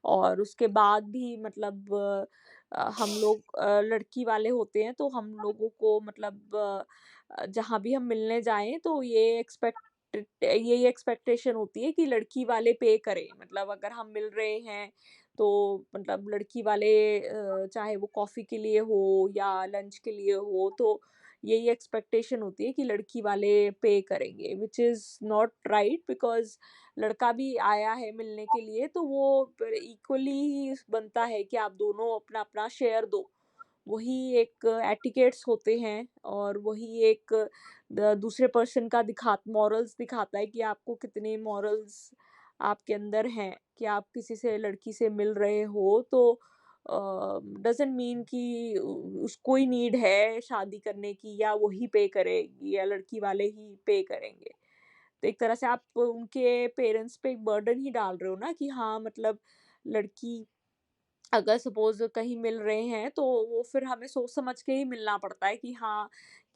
और उसके बाद भी मतलब हम लोग लड़की वाले होते हैं तो हम लोगों को मतलब जहाँ भी हम मिलने जाएँ तो यही एक्सपेक्टेशन होती है कि लड़की वाले पे करें। मतलब अगर हम मिल रहे हैं तो मतलब लड़की वाले चाहे वो कॉफ़ी के लिए हो या लंच के लिए हो, तो यही एक्सपेक्टेशन होती है कि लड़की वाले पे करेंगे, which is not right, because लड़का भी आया है मिलने के लिए तो वो फिर इक्वली ही बनता है कि आप दोनों अपना-अपना शेयर दो। वही एक एटिकेट्स होते हैं, और वही एक दूसरे पर्सन का दिखा मॉरल्स दिखाता है कि आपको कितने मॉरल्स आपके अंदर हैं, कि आप किसी से लड़की से मिल रहे हो तो डज़न्ट मीन कि उसको ही नीड है शादी करने की या वही पे करेगी या लड़की वाले ही पे करेंगे। तो एक तरह से आप उनके पेरेंट्स पे एक बर्डन ही डाल रहे हो ना कि हाँ, मतलब लड़की अगर सपोज़ कहीं मिल रहे हैं, तो वो फिर हमें सोच समझ के ही मिलना पड़ता है कि हाँ,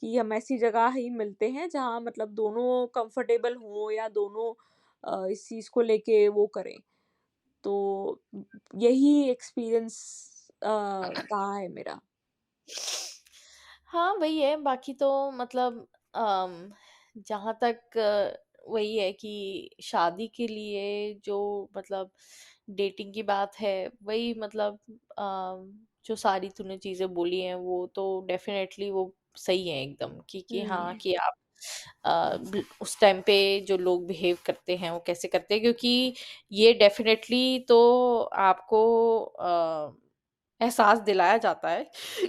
कि हम ऐसी जगह ही मिलते हैं जहाँ मतलब दोनों कंफर्टेबल हों या दोनों इस चीज़ को लेके वो करें। तो यही एक्सपीरियंस रहा है मेरा। हाँ, वही है, बाकी तो मतलब जहाँ तक वही है कि शादी के लिए जो मतलब डेटिंग की बात है, वही मतलब जो सारी तूने चीजें बोली हैं वो तो डेफिनेटली वो सही है एकदम, कि हाँ हुँ, कि आप उस टाइम पे जो लोग बिहेव करते हैं वो कैसे करते हैं, क्योंकि ये डेफिनेटली तो आपको एहसास दिलाया जाता है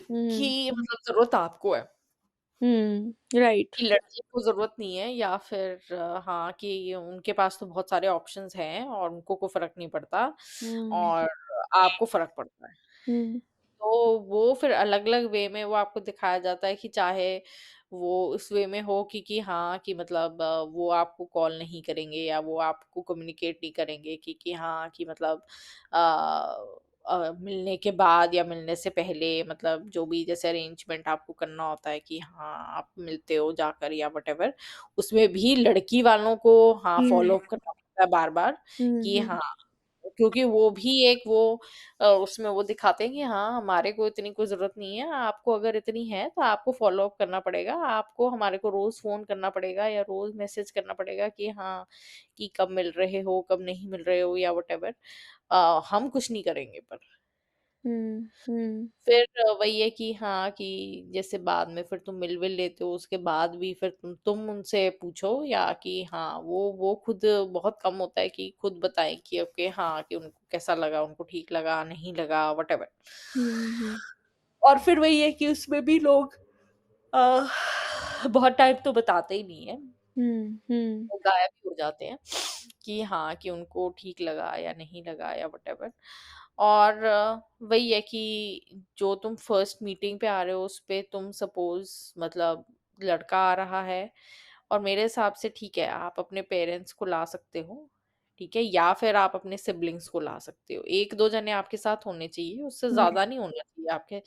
हुँ, कि मतलब जरूरत आपको है, हुँ, राइट। कि लड़के को ज़रूरत नहीं है, या फिर हाँ, कि ये उनके पास तो बहुत सारे ऑप्शंस हैं और उनको कोई फ़र्क नहीं पड़ता हुँ, और आपको फ़र्क पड़ता है। हुँ, तो वो फिर अलग-अलग वे में वो आपको दिखाया जाता है, कि चाहे वो उस वे में हो कि हाँ, कि मतलब वो आपको कॉल नहीं करेंगे या वो आपको कम्युनिकेट नहीं करेंगे, कि हाँ, कि मतलब मिलने के बाद या मिलने से पहले मतलब जो भी जैसे अरेंजमेंट आपको करना होता है कि हाँ, आप मिलते हो जाकर या व्हाटएवर, उसमें भी लड़की वालों को हाँ, हुँ, फ़ॉलो अप करना पड़ता है बार-बार, हुँ, कि हुँ, हाँ, क्योंकि वो भी एक वो उसमें वो दिखाते हैं कि हाँ, हमारे को इतनी कोई ज़रूरत नहीं है, आपको अगर इतनी है तो आपको फ़ॉलो अप करना पड़ेगा, आपको हमारे को रोज़ फ़ोन करना पड़ेगा या रोज़ मैसेज करना पड़ेगा कि हाँ, कि कब मिल रहे हो, कब नहीं मिल रहे हो या व्हाटएवर, हम कुछ नहीं करेंगे पर। हुँ, हुँ, फिर वही है कि हाँ, कि जैसे बाद में फिर तुम मिल-विल लेते हो, उसके बाद भी फिर तुम उनसे पूछो, या कि हाँ, वो खुद बहुत कम होता है कि खुद बताएँ कि ओके हाँ, कि उनको कैसा लगा, उनको ठीक लगा, नहीं लगा, व्हाटएवर। हुँ, हुँ, और फिर वही है कि उसमें भी लोग अ, बहुत टाइम तो बताते ही नहीं है। हुँ, हुँ, वो गायब ही हो जाते हैं कि हाँ, कि उनको ठीक लगा या नहीं लगा या व्हाटएवर। और वही है कि जो तुम फर्स्ट मीटिंग पे आ रहे हो उस पे तुम सपोज़ मतलब लड़का आ रहा है, और मेरे हिसाब से ठीक है, आप अपने पेरेंट्स को ला सकते हो, ठीक है? या फिर आप अपने सिब्लिंग्स को ला सकते हो। 1-2 जने आपके साथ होने चाहिए, उससे हुँ, ज़्यादा नहीं होना चाहिए आपके।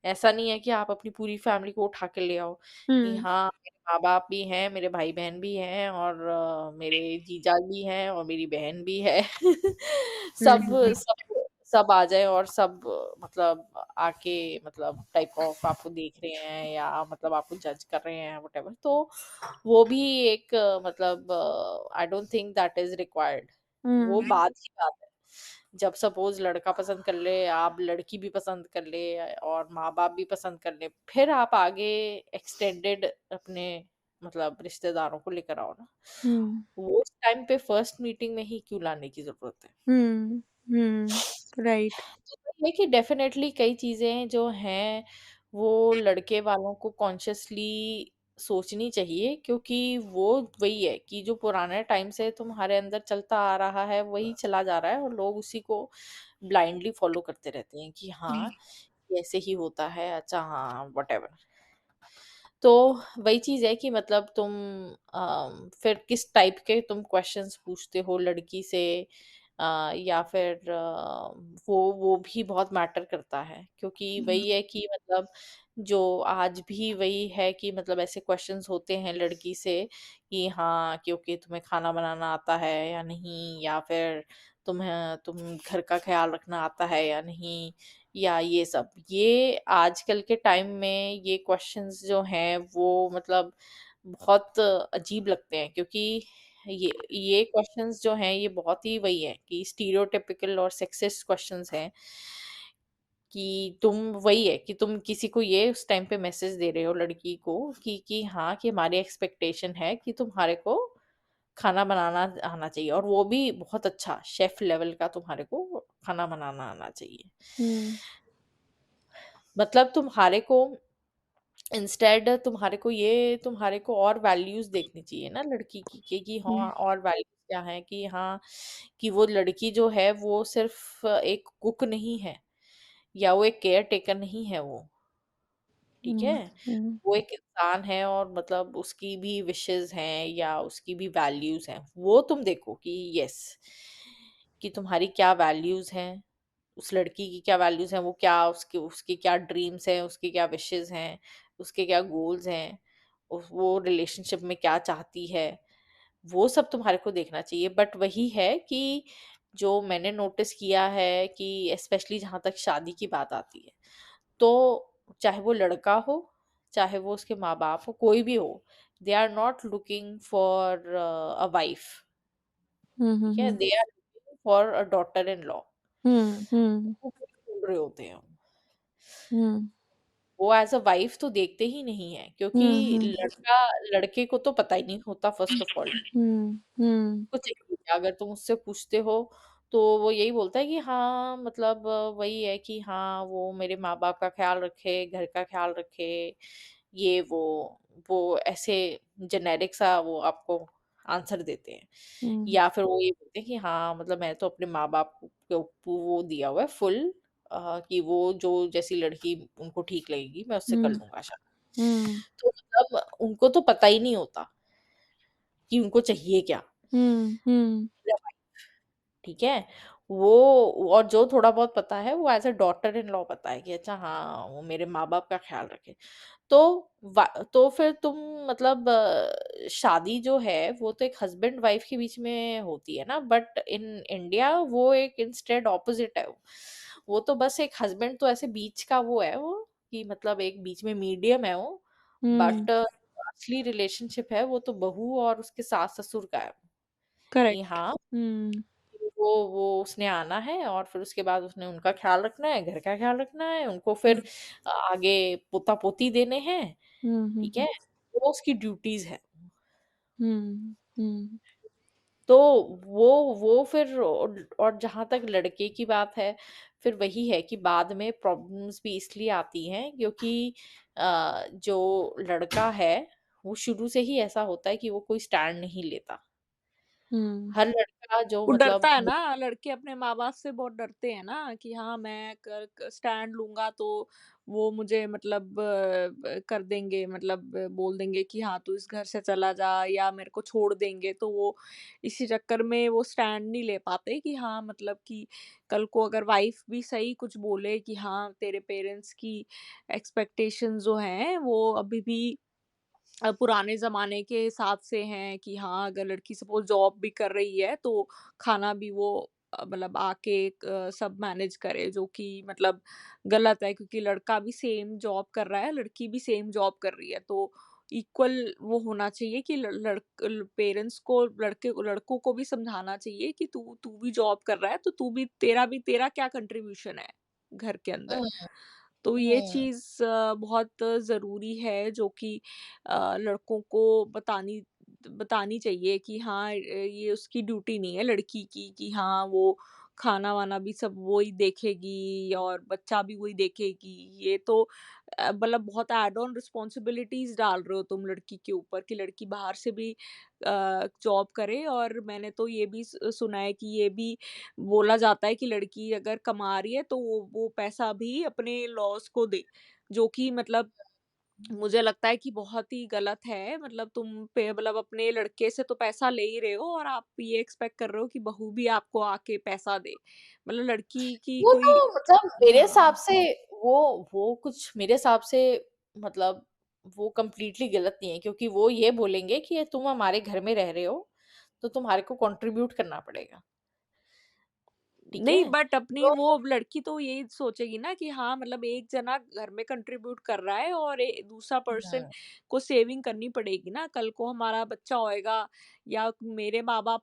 ऐसा नहीं है कि आप अपनी पूरी फैमिली को उठा के ले आओ, कि हुँ, हाँ, मेरे माँ-बाप भी हैं, मेरे भाई-बहन भी हैं और मेरे जीजा भी हैं और मेरी बहन भी है। हुँ, सब हुँ, सब सब आ जाएँ और सब मतलब आके मतलब टाइप ऑफ आपको देख रहे हैं या मतलब आपको जज कर रहे हैं व्हाटएवर, तो वो भी एक मतलब आई don't think that is required. वो हुँ, बाद की बात है। जब सपोज़ लड़का पसंद कर ले, आप लड़की भी पसंद कर ले और माँ-बाप भी पसंद कर लें, फिर आप आगे एक्सटेंडेड अपने मतलब रिश्तेदारों को लेकर आओ ना। हुँ, वो उस टाइम पे फर्स्ट मीटिंग में ही क्यों लाने की ज़रूरत है? हुँ, हुँ, राइट। तो ये कि डेफ़िनेटली कई चीज़ें जो हैं, वो लड़के वालों को कॉन्शियसली सोचनी चाहिए, क्योंकि वो वही है कि जो पुराने टाइम से तुम्हारे अंदर चलता आ रहा है, वही चला जा रहा है और लोग उसी को ब्लाइंडली फ़ॉलो करते रहते हैं कि हुँ, हाँ, ये ऐसे ही होता है, अच्छा हाँ, व्हाटएवर। तो वही चीज़ है कि मतलब तुम फिर किस टाइप के तुम क्वेश्चंस पूछते हो लड़की से, या फिर वो भी बहुत मैटर करता है, क्योंकि हुँ, वही है कि मतलब जो आज भी वही है कि मतलब ऐसे क्वेश्चंस होते हैं लड़की से कि हाँ, कि ओके तुम्हें खाना बनाना आता है या नहीं, या फिर तुम घर का ख्याल रखना आता है या नहीं, या ये सब। ये आजकल के टाइम में ये क्वेश्चंस जो हैं वो मतलब बहुत अजीब लगते हैं, क्योंकि ये क्वेश्चंस जो हैं ये बहुत ही वही है कि स्टीरियोटाइपिकल और सेक्सिस्ट क्वेश्चंस हैं, कि तुम वही है कि तुम किसी को ये उस टाइम पे मैसेज दे रहे हो लड़की को कि हाँ, कि हमारी एक्सपेक्टेशन है कि तुम्हारे को खाना बनाना आना चाहिए, और वो भी बहुत अच्छा शेफ लेवल का तुम्हारे को खाना बनाना आना चाहिए। हुँ, मतलब तुम्हारे को इंस्टेड तुम्हारे को और वैल्यूज देखनी चाहिए ना लड़की की, कि हुँ, हाँ और वैल्यूज क्या है, कि हाँ, कि वो लड़की जो है वो सिर्फ एक कुक नहीं है, या वो एक केयर टेकर नहीं है, वो ठीक हुँ, है, हुँ, वो एक इंसान है और मतलब उसकी भी विशेस हैं या उसकी भी वैल्यूज हैं, वो तुम देखो कि यस, कि तुम्हारी क्या वैल्यूज हैं, उस लड़की की क्या वैल्यूज हैं, वो क्या उसके उसके क्या ड्रीम्स हैं, उसके क्या विशेस हैं, उसके क्या गोल्स हैं, वो रिलेशनशिप में क्या चाहती है, वो सब तुम्हारे को देखना चाहिए। बट वही है कि जो मैंने नोटिस किया है कि स्पेशली जहाँ तक शादी की बात आती है, तो चाहे वो लड़का हो, चाहे वो उसके माँ-बाप हो, कोई भी हो, they are not looking for a wife, hmm, hmm, ठीक है, hmm. They are looking for a daughter in law. Hmm, hmm, वो वही ढूंढ रहे होते हैं। हुँ, वो एज अ वाइफ तो देखते ही नहीं है, क्योंकि हुँ, हुँ, लड़का लड़के को तो पता ही नहीं होता फर्स्ट ऑफ ऑल हुँ, हुँ, कुछ नहीं है। अगर तुम उससे पूछते हो तो वो यही बोलता है कि हाँ, मतलब वही है कि हाँ, वो मेरे माँ-बाप का ख़्याल रखे, घर का ख़्याल रखे, ये वो ऐसे जेनेरिक सा वो आपको आंसर देते हैं। हुँ, या फिर वो ये बोलते हैं कि हाँ, मतलब मैंने तो अपने माँ-बाप के वो दिया हुआ है फुल, कि वो जो जैसी लड़की उनको ठीक लगेगी मैं उससे कर हुँ, लूँगा शादी। हुँ, तो मतलब उनको तो पता ही नहीं होता कि उनको चाहिए क्या? हुँ, हुँ, ठीक है? वो और जो थोड़ा बहुत पता है वो as a daughter in law पता है कि अच्छा हाँ, वो मेरे माँ-बाप का ख़्याल रखे। तो तो फिर तुम मतलब शादी जो है वो तो एक हस्बैंड वाइफ के बीच में होती है ना, बट इन इंडिया वो एक इंस्टेड ऑपोज़िट है वो। वो तो बस एक हस्बैंड तो ऐसे बीच का वो है वो, कि मतलब एक बीच में मीडियम है वो, हुँ, बट असली रिलेशनशिप है वो तो बहू और उसके सास-ससुर का है। कि करेक्ट। हाँ, हुँ, वो उसने आना है और फिर उसके बाद उसने उनका ख़्याल रखना है, घर का ख़्याल रखना है, उनको हुँ, फिर आगे पोता-पोती देने हैं, हुँ, हुँ, ठीक हुँ, है? वो उसकी ड्यूटीज़ है। हुँ, हुँ, तो वो वो फिर और जहाँ तक लड़के की बात है, फिर वही है कि बाद में प्रॉब्लम्स भी इसलिए आती हैं क्योंकि जो लड़का है, वो शुरू से ही ऐसा होता है कि वो कोई स्टैंड नहीं लेता। हुँ। हर लड़का जो वो डरता मतलब है ना, लड़के अपने माँ-बाप से बहुत डरते हैं ना कि हाँ, मैं कर क स्टैंड लूँगा तो वो मुझे मतलब कर देंगे, मतलब बोल देंगे कि हाँ, तू इस घर से चला जा या मेरे को छोड़ देंगे। तो वो इसी चक्कर में वो स्टैंड नहीं ले पाते कि हाँ, मतलब कि कल को अगर वाइफ़ भी सही कुछ बोले कि हाँ, तेरे पेरेंट्स की एक्सपेक्टेशंस जो हैं, वो अभी भी पुराने ज़माने के हिसाब से हैं कि हाँ, अगर लड़की सपोज़ जॉब भी कर रही है, तो खाना भी वो मतलब आके सब मैनेज करे, जो कि मतलब गलत है क्योंकि लड़का भी सेम जॉब कर रहा है, लड़की भी सेम जॉब कर रही है। तो इक्वल वो होना चाहिए कि ल लड़क ल पेरेंट्स को लड़कों को भी समझाना चाहिए कि तू तू भी जॉब कर रहा है, तो तू भी तेरा क्या कंट्रीब्यूशन है घर के अंदर। हुँ, तो ये हुँ। चीज़ बहुत ज़रूरी है जो कि लड़कों को बतानी बतानी चाहिए कि हाँ, ये उसकी ड्यूटी नहीं है लड़की की कि हाँ, वो खाना-वाना भी सब वो ही देखेगी और बच्चा भी वही देखेगी। ये तो मतलब बहुत ऐड ऑन रिस्पॉन्सिबिलिटीज़ डाल रहे हो तुम लड़की के ऊपर कि लड़की बाहर से भी जॉब करे। और मैंने तो ये भी सुना है कि ये भी बोला जाता है कि लड़की अगर कमा रही है तो वो पैसा भी अपने लॉज़ को दे, जो कि मतलब मुझे लगता है कि बहुत ही गलत है। मतलब तुम पे मतलब अपने लड़के से तो पैसा ले ही रहे हो और आप ये एक्सपेक्ट कर रहे हो कि बहू भी आपको आके पैसा दे। मतलब लड़की की वो तो कोई मतलब मेरे हाँ। हिसाब से वो वो कुछ मेरे हिसाब से मतलब वो कंप्लीटली गलत नहीं है, क्योंकि वो ये बोलेंगे कि ये तुम हमारे घर में रह रहे हो, तो तुम्हारे को कंट्रीब्यूट करना पड़ेगा, ठीक नहीं, है? बट अपनी तो वो लड़की तो यही सोचेगी ना कि हाँ, मतलब एक जना घर में कंट्रीब्यूट कर रहा है और दूसरा पर्सन हुँ, को सेविंग करनी पड़ेगी ना। कल को हमारा बच्चा होएगा या मेरे माँ बाप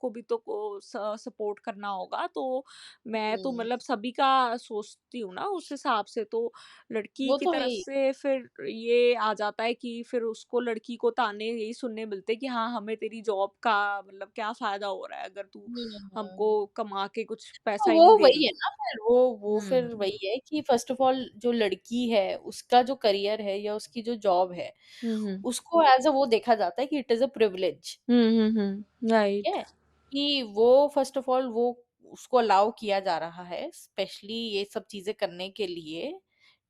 को भी तो सपोर्ट करना होगा। तो मैं तो हुँ, मतलब सभी का सोचती हूँ ना उस हिसाब से। तो लड़की वो की तो है तरफ ही। से फिर ये आ जाता है कि फिर उसको लड़की को ताने यही सुनने मिलते हैं कि हाँ, हमें तेरी जॉब का मतलब क्या फायदा हो रहा है अगर तू हुँ, हमको हुँ। कमा के कुछ तो पैसा ही वो नहीं दे वही रही। है ना, फिर वो हुँ। फिर वही है कि फर्स्ट ऑफ ऑल जो लड़की है, उसका जो करियर है या उसकी जो जॉब है, हुँ, हुँ। उसको एज़ अ वो देखा जाता है कि it is a privilege. Hmm, hmm, hmm. ठीक राइट। है? कि वो फर्स्ट ऑफ ऑल वो उसको अलाउ किया जा रहा है स्पेशली ये सब चीज़ें करने के लिए,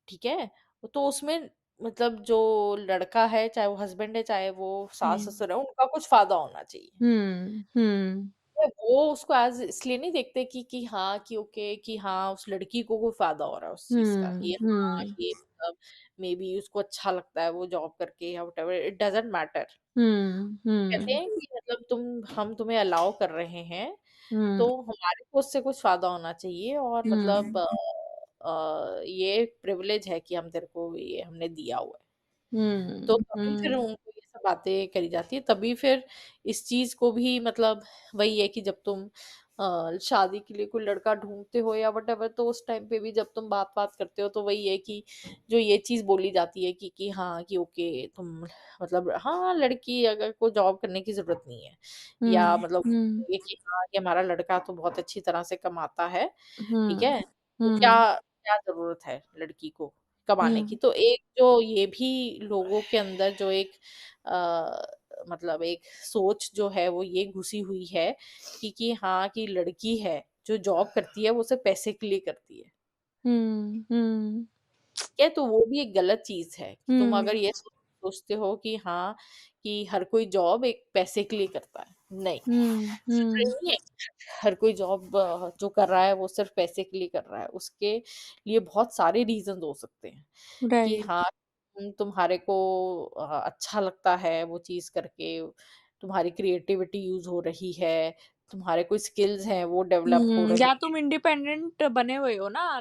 ठीक है? तो उसमें मतलब जो लड़का है, चाहे वो हस्बैंड है, चाहे वो हुँ। सास-ससुर है, उनका कुछ फ़ायदा होना चाहिए। हुँ, हुँ। वो उसको एज़ इसलिए नहीं देखते कि हाँ, कि ओके कि हाँ, उस लड़की को कोई फ़ायदा हो रहा है उस चीज़ का, हुँ, कि हाँ, हुँ। कि मतलब मेबी उसको अच्छा लगता है वो जॉब करके या व्हाटएवर, इट डज़न्ट मैटर। हुँ, कहते हुँ। हैं कि मतलब हम तुम्हें अलाउ कर रहे हैं, हुँ, तो हमारे को उससे कुछ फ़ायदा होना चाहिए और मतलब हुँ। ये प्रिविलेज है कि हम तेरे को ये हमने दिया हुआ है। तो हुँ, तभी फिर हुँ, उनको ये सब बातें करी जाती है, तभी फिर इस चीज़ को भी मतलब वही है कि जब तुम शादी के लिए कोई लड़का ढूँढते हो या व्हाटएवर, तो उस टाइम पे भी जब तुम बात-वात करते हो तो वही है कि जो ये चीज़ बोली जाती है कि हाँ, कि ओके तुम मतलब हाँ, लड़की अगर को जॉब करने की ज़रूरत नहीं है या हुँ, मतलब हुँ, ये कि हाँ, कि हमारा लड़का तो बहुत अच्छी तरह से कमाता है, ठीक हुँ, है? तो क्या हुँ, क्या ज़रूरत है लड़की को कमाने की? हुँ, तो एक जो ये भी लोगों के अंदर जो एक मतलब एक सोच जो है वो ये घुसी हुई है कि हाँ, कि लड़की है, जो जॉब करती है वो सिर्फ़ पैसे के लिए करती है। हुँ, हुँ, ठीक है? तो वो भी एक गलत चीज़ है कि तुम हुँ, अगर ये सोचते हो कि हाँ, कि हर कोई जॉब एक पैसे के लिए करता है। नहीं, हुँ, हुँ, ज़रूरी नहीं है हर कोई जॉब जो कर रहा है वो सिर्फ़ पैसे के लिए कर रहा है। उसके लिए बहुत सारे रीज़न्स हो सकते हैं कि हाँ, राइट। तुम्हारे को अच्छा लगता है वो चीज़ करके, तुम्हारी क्रिएटिविटी यूज़ हो रही है, तुम्हारे कोई स्किल्स हैं वो डेवलप हो हुँ, रहे या हैं। तुम इंडिपेंडेंट बने हुए हो ना, हाँ,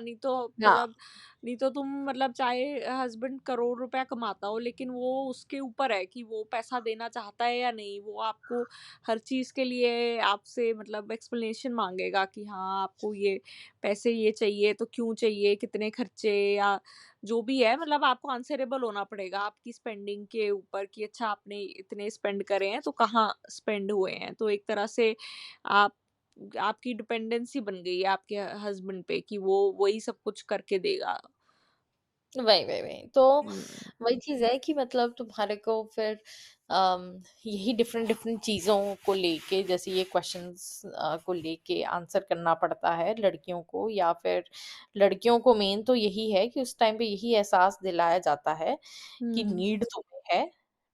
नहीं तो तुम मतलब चाहे हस्बैंड करोड़ रुपया कमाता हो, लेकिन वो उसके ऊपर है कि वो पैसा देना चाहता है या नहीं। वो आपको हर चीज़ के लिए आपसे मतलब एक्सप्लेनेशन माँगेगा कि हाँ, आपको ये पैसे ये चाहिए तो क्यों चाहिए, कितने खर्चे या जो भी है, मतलब आपको आंसरेबल होना पड़ेगा आपकी स्पेंडिंग के ऊपर कि अच्छा आपने इतने स्पेंड करे हैं, तो कहाँ स्पेंड हुए हैं। तो एक तरह से आप आपकी डिपेंडेंसी बन गई है आपके हस्बैंड पे कि वो वही सब कुछ करके देगा। वही। तो हुँ, वही चीज़ है कि मतलब तुम्हारे को फिर यही डिफरेंट डिफरेंट चीज़ों को लेके जैसे ये क्वेश्चंस को लेके आंसर करना पड़ता है लड़कियों को या फिर लड़कियों को मेन तो यही है कि उस टाइम पे यही एहसास दिलाया जाता है कि हुँ, नीड तुम्हें है,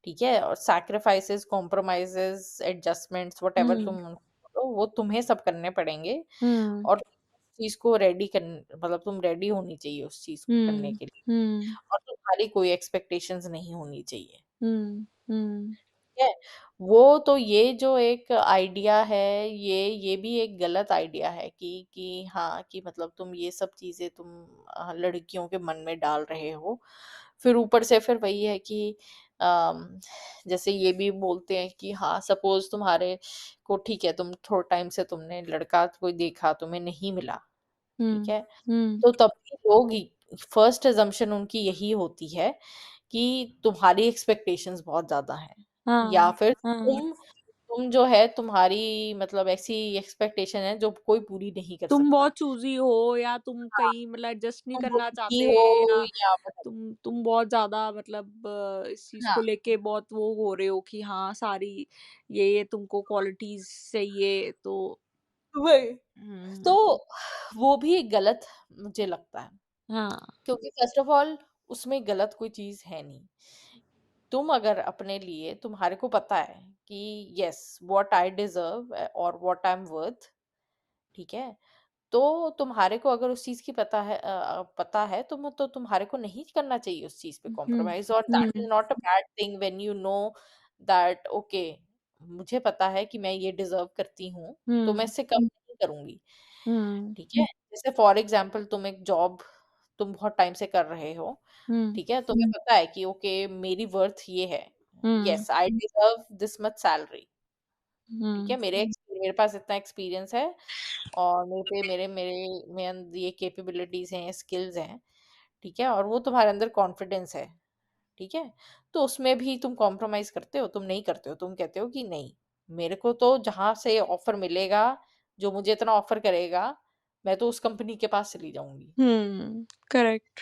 ठीक है? और सैक्रिफाइसेस, कॉम्प्रोमाइज़ेज़, एडजस्टमेंट्स व्हाटएवर हुँ, तुम बोलो वो तुम्हें सब करने पड़ेंगे हुँ, और चीज़ को रेडी मतलब तुम रेडी होनी चाहिए उस चीज़ को करने हुँ, के लिए। हुँ, और तुम्हारी कोई एक्सपेक्टेशंस नहीं होनी चाहिए, हुँ, हुँ, ठीक है? वो तो ये जो एक आइडिया है, ये भी एक गलत आइडिया है कि हाँ, कि मतलब तुम ये सब चीज़ें तुम लड़कियों के मन में डाल रहे हो। फिर ऊपर से फिर वही है कि अम, जैसे ये भी बोलते हैं कि हाँ, सपोज़ तुम्हारे को ठीक है, तुम थोड़े टाइम से तुमने लड़का कोई देखा, तुम्हें नहीं मिला, ठीक हुँ, है? हुँ, तो तभी लोग फर्स्ट असम्पशन उनकी यही होती है कि तुम्हारी एक्सपेक्टेशंस बहुत ज़्यादा हैं या हाँ, फिर हाँ। तुम जो है तुम्हारी मतलब ऐसी एक्सपेक्टेशन है जो कोई पूरी नहीं कर तुम सकता। बहुत चूज़ी हो या तुम हाँ, कहीं मतलब एडजस्ट नहीं तुम करना बुद्धि चाहते हो या या व्हाटएवर। तुम बहुत ज़्यादा मतलब इस चीज़ को हाँ, लेके बहुत वो हो रहे हो कि हाँ, सारी ये तुमको क्वालिटीज़ चाहिए तो वही। तो हुँ, वो भी गलत मुझे लगता है हाँ। क्योंकि फर्स्ट ऑफ ऑल उसमें गलत कोई चीज़ है नहीं। तुम अगर अपने लिए तुम्हारे को पता है कि यस व्हाट आई डिजर्व और व्हाट आई एम वर्थ, ठीक है? तो तुम्हारे को अगर उस चीज़ की पता है तो तुम्हारे को नहीं करना चाहिए उस चीज़ पे हुँ, कॉम्प्रोमाइज़ और that is hmm, not a bad thing when you know that okay मुझे पता है कि मैं ये डिज़र्व करती हूँ, तो मैं हुँ, इससे कम नहीं करूँगी, हुँ, ठीक है? जैसे फॉर एग्ज़ाम्पल तुम एक जॉब तुम बहुत टाइम से कर रहे हो, हुँ, ठीक है? तुम्हें पता है कि ओके मेरी वर्थ ये है, hmm, yes I deserve this much salary, ठीक हुँ, है? मेरे पास इतना एक्सपीरियंस है और मेरे पे मेरे मेरे में ये कैपेबिलिटीज़ हैं, स्किल्स हैं, ठीक है? और वो तुम्हारे अंदर कॉन्फिडेंस है, ठीक है? तो उसमें भी तुम कॉम्प्रोमाइज़ करते हो? तुम नहीं करते हो, तुम कहते हो कि नहीं, मेरे को तो जहाँ से ऑफ़र मिलेगा, जो मुझे इतना ऑफ़र करेगा, मैं तो उस कंपनी के पास चली जाऊँगी। हुँ, करेक्ट।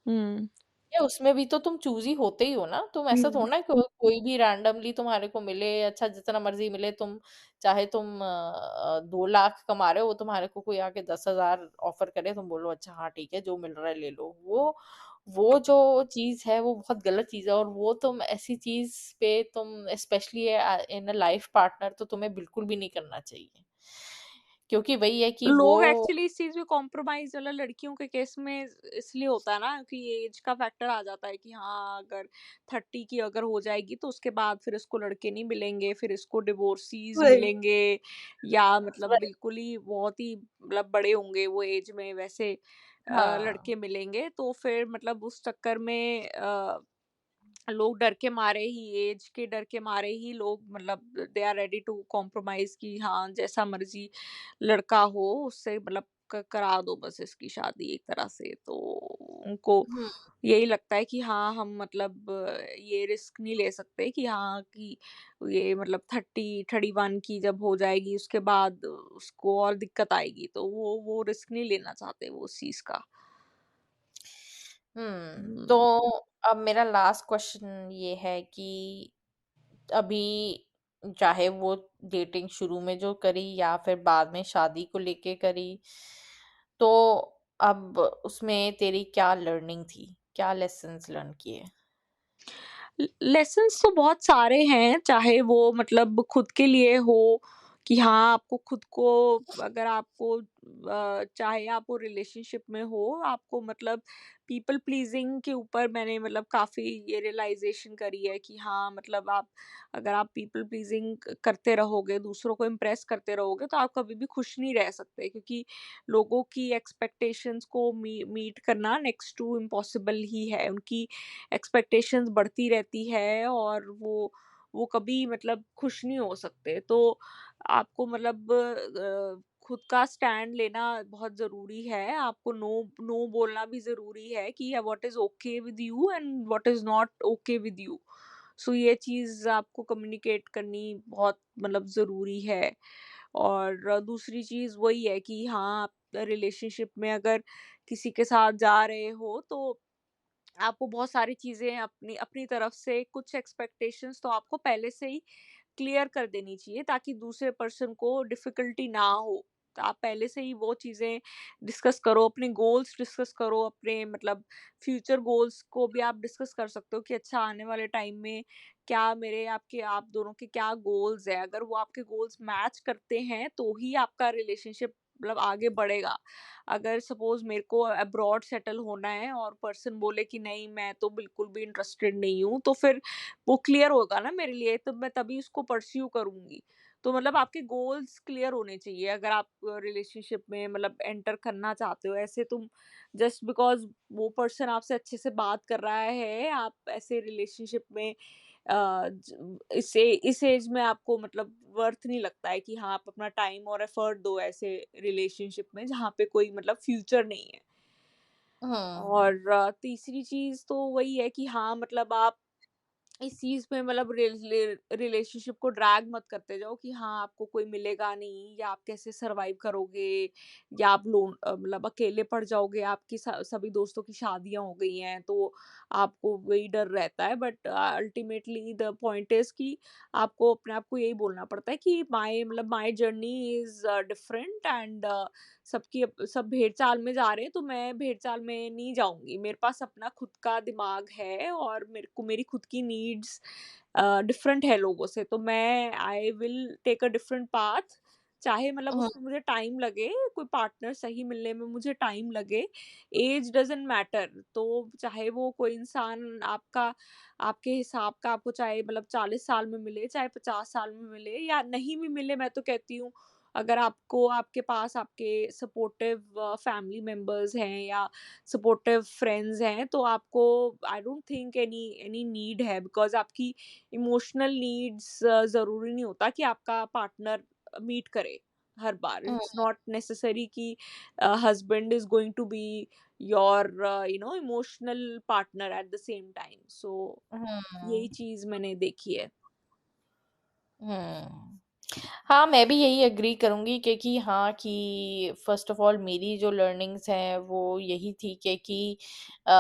हुँ, या उसमें भी तो तुम चूज़ी होते ही हो ना, तुम ऐसा हुँ, थोड़ा ना कि कोई भी रैंडमली तुम्हारे को मिले, अच्छा जितना मर्ज़ी मिले चाहे तुम 2 लाख कमा रहे हो, वो तुम्हारे को कोई आके 10,000 ऑफ़र करे, तुम बोलो अच्छा हाँ ठीक है, जो मिल रहा है ले लो। वो जो चीज़ है वो बहुत गलत चीज़ है और वो तुम ऐसी चीज़ पे तुम specially in a life partner तो तुम्हें बिल्कुल भी नहीं करना चाहिए। क्योंकि वही है कि वो लोग एक्चुअली इस चीज़ में कॉम्प्रोमाइज़ मतलब लड़कियों के केस में इसलिए होता है ना कि एज का फैक्टर आ जाता है कि हाँ, अगर 30 की अगर हो जाएगी तो उसके बाद फिर इसको लड़के नहीं मिलेंगे, फिर इसको डिवोर्सीज़ वही, मिलेंगे या मतलब वही। बिल्कुल ही बहुत ही मतलब बड़े होंगे वो एज में वैसे हाँ। लड़के मिलेंगे। तो फिर मतलब उस चक्कर में लोग डर के मारे ही, एज के डर के मारे ही लोग मतलब they are ready to compromise कि हाँ, जैसा मर्ज़ी लड़का हो उससे मतलब करा दो बस इसकी शादी एक तरह से। तो उनको हुँ, यही लगता है कि हाँ, हम मतलब ये रिस्क नहीं ले सकते कि हाँ, कि ये मतलब 30-31 की जब हो जाएगी उसके बाद उसको और दिक्कत आएगी, तो वो रिस्क नहीं लेना चाहते वो उस चीज़ का। तो हुँ। अब मेरा लास्ट क्वेश्चन ये है कि अभी चाहे वो डेटिंग शुरू में जो करी या फिर बाद में शादी को लेके करी, तो अब उसमें तेरी क्या लर्निंग थी? क्या लेसन्स लर्न किए? लेसन्स तो बहुत सारे हैं, चाहे वो मतलब खुद के लिए हो कि हाँ, आपको खुद को अगर आपको चाहे आप वो रिलेशनशिप में हो, आपको मतलब पीपल प्लीज़िंग के ऊपर मैंने मतलब काफ़ी ये रियलाइज़ेशन करी है कि हाँ, मतलब आप अगर आप पीपल प्लीज़िंग करते रहोगे, दूसरों को इम्प्रेस करते रहोगे, तो आप कभी भी खुश नहीं रह सकते क्योंकि लोगों की एक्सपेक्टेशंस को मीट करना नेक्स्ट टू इम्पॉसिबल ही है। उनकी एक्सपेक्टेशंस बढ़ती रहती है और वो कभी मतलब खुश नहीं हो सकते। तो आपको मतलब खुद का स्टैंड लेना बहुत ज़रूरी है। आपको नो नो बोलना भी ज़रूरी है कि what is okay with you and what is not okay with you. So ये चीज़ आपको कम्युनिकेट करनी बहुत मतलब ज़रूरी है। और दूसरी चीज़ वही है कि हाँ, आप रिलेशनशिप में अगर किसी के साथ जा रहे हो तो आपको बहुत सारी चीज़ें अपनी अपनी तरफ से कुछ एक्सपेक्टेशंस तो आपको पहले से ही क्लियर कर देनी चाहिए ताकि दूसरे पर्सन को डिफ़िकल्टी ना हो। तो आप पहले से ही वो चीज़ें डिस्कस करो, अपने गोल्स डिस्कस करो, अपने मतलब फ्यूचर गोल्स को भी आप डिस्कस कर सकते हो कि अच्छा आने वाले टाइम में क्या मेरे आपके आप दोनों के क्या गोल्स हैं। अगर वो आपके गोल्स मैच करते हैं तो ही आपका रिलेशनशिप मतलब आगे बढ़ेगा। अगर सपोज़ मेरे को अब्रॉड सेटल होना है और पर्सन बोले कि नहीं मैं तो बिल्कुल भी इंटरेस्टेड नहीं हूँ, तो फिर वो क्लियर होगा ना मेरे लिए, तो मैं तभी उसको परस्यू करूँगी। तो मतलब आपके गोल्स क्लियर होने चाहिए अगर आप रिलेशनशिप में मतलब एंटर करना चाहते हो। ऐसे तुम जस्ट बिकॉज़ वो पर्सन आपसे अच्छे से बात कर रहा है, आप ऐसे रिलेशनशिप में इस एज में आपको मतलब वर्थ नहीं लगता है कि हाँ, आप अपना टाइम और एफर्ट दो ऐसे रिलेशनशिप में जहाँ पे कोई मतलब फ्यूचर नहीं है। हुँ, और तीसरी चीज़ तो वही है कि हाँ, मतलब आप इस चीज़ में मतलब रिलेशनशिप को ड्रैग मत करते जाओ कि हाँ, आपको कोई मिलेगा नहीं या आप कैसे सर्वाइव करोगे या आप मतलब अकेले पड़ जाओगे, आपकी सभी दोस्तों की शादियाँ हो गई हैं, तो आपको वही डर रहता है। But ultimately the point is कि आपको अपने आप को यही बोलना पड़ता है कि my journey is different and सब भेड़-चाल में जा रहे हैं, तो मैं भेड़-चाल में नहीं जाऊँगी। मेरे पास अपना खुद का दिमाग है और मेरे को मेरी खुद की नीड्स डिफरेंट है लोगों से, तो मैं I will take a different path. चाहे मतलब हुँ, उसमें मुझे टाइम लगे, कोई पार्टनर सही मिलने में मुझे टाइम लगे, ऐज डज़न्ट मैटर। तो चाहे वो कोई इंसान आपके हिसाब का आपको चाहे मतलब 40 साल में मिले, चाहे 50 साल में मिले या नहीं भी मिले, मैं तो कहती हूँ अगर आपको आपके पास आपके सपोर्टिव फैमिली मेंबर्स हैं या सपोर्टिव फ्रेंड्स हैं, तो आपको I don't think any any need है बिकॉज़ आपकी इमोशनल नीड्स ज़रूरी नहीं होता कि आपका पार्टनर मीट करे हर बार। हुँ, इट्स नॉट नेसेसरी कि husband is going to be your emotional partner at the same time. So यही हुँ, चीज़ मैंने देखी है। हुँ। हाँ, मैं भी यही एग्री करूँगी क्योंकि हाँ, कि फ़र्स्ट ऑफ़ ऑल मेरी जो लर्निंग्स हैं वो यही थी कि अ,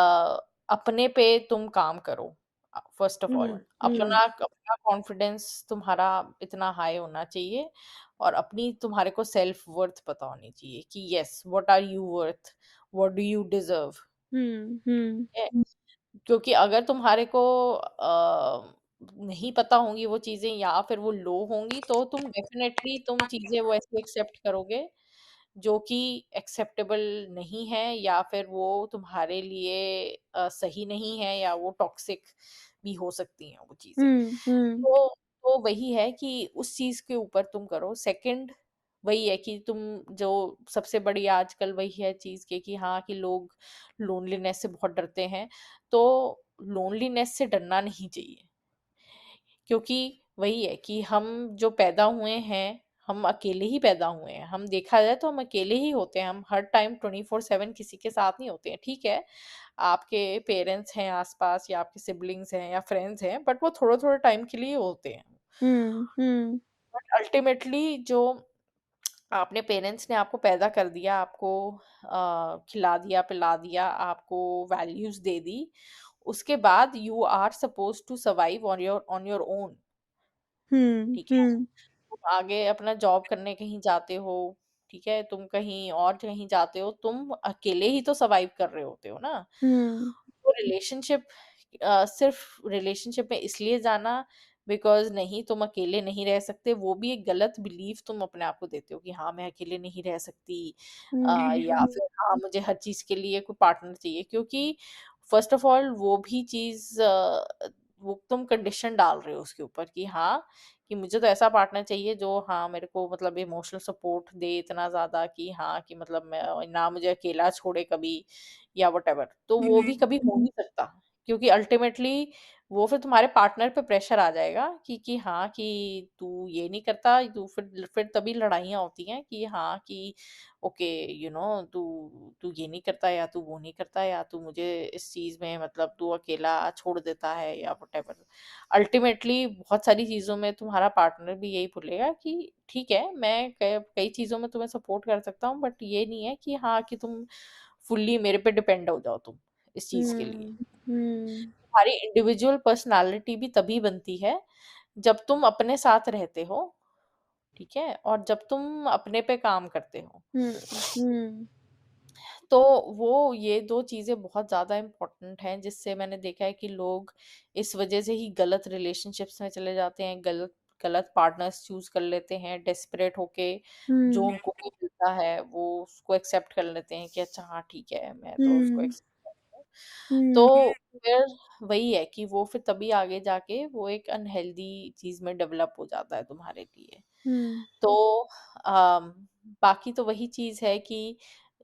अपने पे तुम काम करो। फ़र्स्ट ऑफ़ ऑल हुँ, हुँ, अपना कॉन्फिडेंस तुम्हारा इतना हाई होना चाहिए और अपनी तुम्हारे को सेल्फ वर्थ पता होनी चाहिए कि yes what are you worth? What do you deserve? Hmm, hmm, है। क्योंकि अगर तुम्हारे को नहीं पता होंगी वो चीज़ें या फिर वो लो होंगी तो तुम चीज़ें वैसे एक्सेप्ट करोगे जो कि एक्सेप्टेबल नहीं है या फिर वो तुम्हारे लिए सही नहीं है या वो टॉक्सिक भी हो सकती हैं वो चीज़ें। हुँ, हुँ, तो वही है कि उस चीज़ के ऊपर तुम करो। सेकंड वही है कि तुम जो सबसे बड़ी आजकल वही है चीज़ कि हाँ, कि लोग लोनलीनेस से बहुत डरते हैं, तो लोनलीनेस से डरना नहीं चाहिए। क्योंकि वही है कि हम जो पैदा हुए हैं, हम अकेले ही पैदा हुए हैं। हम देखा जाए तो हम अकेले ही होते हैं, हम हर टाइम 24/7 किसी के साथ नहीं होते हैं। ठीक है, आपके पेरेंट्स हैं आस-पास या आपके सिबलिंग्स हैं या फ्रेंड्स हैं, बट वो थोड़े-थोड़े टाइम के लिए होते हैं। हुँ, हुँ, बट अल्टीमेटली जो आपने पेरेंट्स ने आपको पैदा कर दिया, आपको खिला दिया, पिला दिया, आपको वैल्यूज़ दे दी, उसके बाद you are supposed to survive on your own. Hmm, ठीक है? हुँ, तुम आगे अपना जॉब करने कहीं जाते हो, ठीक है? तुम कहीं और कहीं जाते हो, तुम अकेले ही तो सर्वाइव कर रहे होते हो ना। हुँ, तो रिलेशनशिप सिर्फ रिलेशनशिप में इसलिए जाना बिकॉज़ नहीं तुम अकेले नहीं रह सकते, वो भी एक गलत बिलीफ तुम अपने आप को देते हो कि हाँ, मैं अकेले नहीं रह सकती, या फिर हाँ, मुझे हर चीज़ के लिए कोई पार्टनर चाहिए, क्योंकि फर्स्ट ऑफ ऑल वो भी चीज़ वो तुम कंडीशन डाल रहे हो उसके ऊपर कि हाँ, कि मुझे तो ऐसा पार्टनर चाहिए जो हाँ, मेरे को मतलब इमोशनल सपोर्ट दे इतना ज़्यादा कि हाँ, कि मतलब मैं ना मुझे अकेला छोड़े कभी या व्हाटएवर। तो वो भी कभी हो नहीं सकता, क्योंकि अल्टीमेटली वो फिर तुम्हारे पार्टनर पे प्रेशर आ जाएगा कि हाँ, कि तू ये नहीं करता, तू फिर तभी लड़ाइयाँ होती हैं कि हाँ, कि ओके, तू तू ये नहीं करता या तू वो नहीं करता या तू मुझे इस चीज़ में मतलब तू अकेला छोड़ देता है या व्हाटएवर। अल्टीमेटली बहुत सारी चीज़ों में तुम्हारा पार्टनर भी यही बोलेगा कि ठीक है, मैं कई कई चीज़ों में तुम्हें सपोर्ट कर सकता हूँ, बट ये नहीं है कि हाँ, कि तुम फुल्ली मेरे पे डिपेंड हो जाओ तुम इस चीज़ के लिए। हुँ, हुँ, तुम्हारी इंडिविजुअल पर्सनैलिटी भी तभी बनती है जब तुम अपने साथ रहते हो, ठीक है? और जब तुम अपने पे काम करते हो। हुँ, हुँ, तो वो ये 2 चीज़ें बहुत ज़्यादा इम्पोर्टेंट हैं, जिससे मैंने देखा है कि लोग इस वज़ह से ही गलत रिलेशनशिप्स में चले जाते हैं, गलत गलत पार्टनर्स चूज़ कर लेते हैं, डेस्परेट होके जो हुँ, उनको भी मिलता है, वो उसको एक्सेप्ट कर लेते हैं कि अच्छा हाँ, ठीक है, मैं तो उसको हुँ, एक्सेप्ट करती हूँ। हुँ, तो फिर वही है कि वो फिर तभी आगे जाके वो एक अनहेल्दी चीज़ में डेवलप हो जाता है तुम्हारे लिए। हुँ, तो अम, बाकी तो वही चीज़ है कि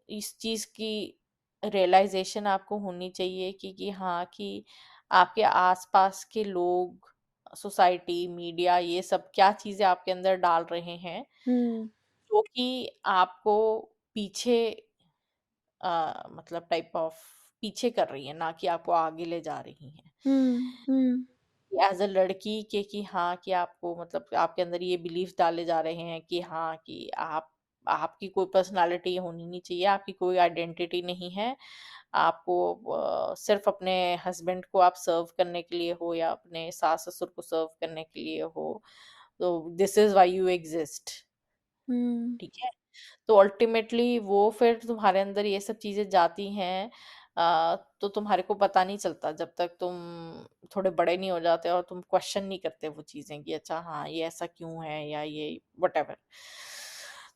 इस चीज़ की रियलाइज़ेशन आपको होनी चाहिए कि हाँ, कि आपके आस-पास के लोग, सोसाइटी, मीडिया ये सब क्या चीज़ें आपके अंदर डाल रहे हैं, हुँ, जो कि आपको पीछे मतलब टाइप ऑफ पीछे कर रही हैं, ना कि आपको आगे ले जा रही हैं। हुँ, हुँ, एज़ अ लड़की के कि हाँ, कि आपको मतलब आपके अंदर ये बिलीफ डाले जा रहे हैं कि हाँ, कि आपकी कोई पर्सनैलिटी होनी नहीं चाहिए, आपकी कोई आइडेंटिटी नहीं है। आपको सिर्फ़ अपने हस्बैंड को आप सर्व करने के लिए हो या अपने सास-ससुर को सर्व करने के लिए हो। तो this is why you exist, hmm, ठीक है? तो अल्टीमेटली वो फिर तुम्हारे अंदर ये सब चीज़ें जाती हैं, तो तुम्हारे को पता नहीं चलता जब तक तुम थोड़े बड़े नहीं हो जाते और तुम क्वेश्चन नहीं करते वो चीज़ें कि अच्छा हाँ, ये ऐसा क्यों है या ये व्हाटएवर।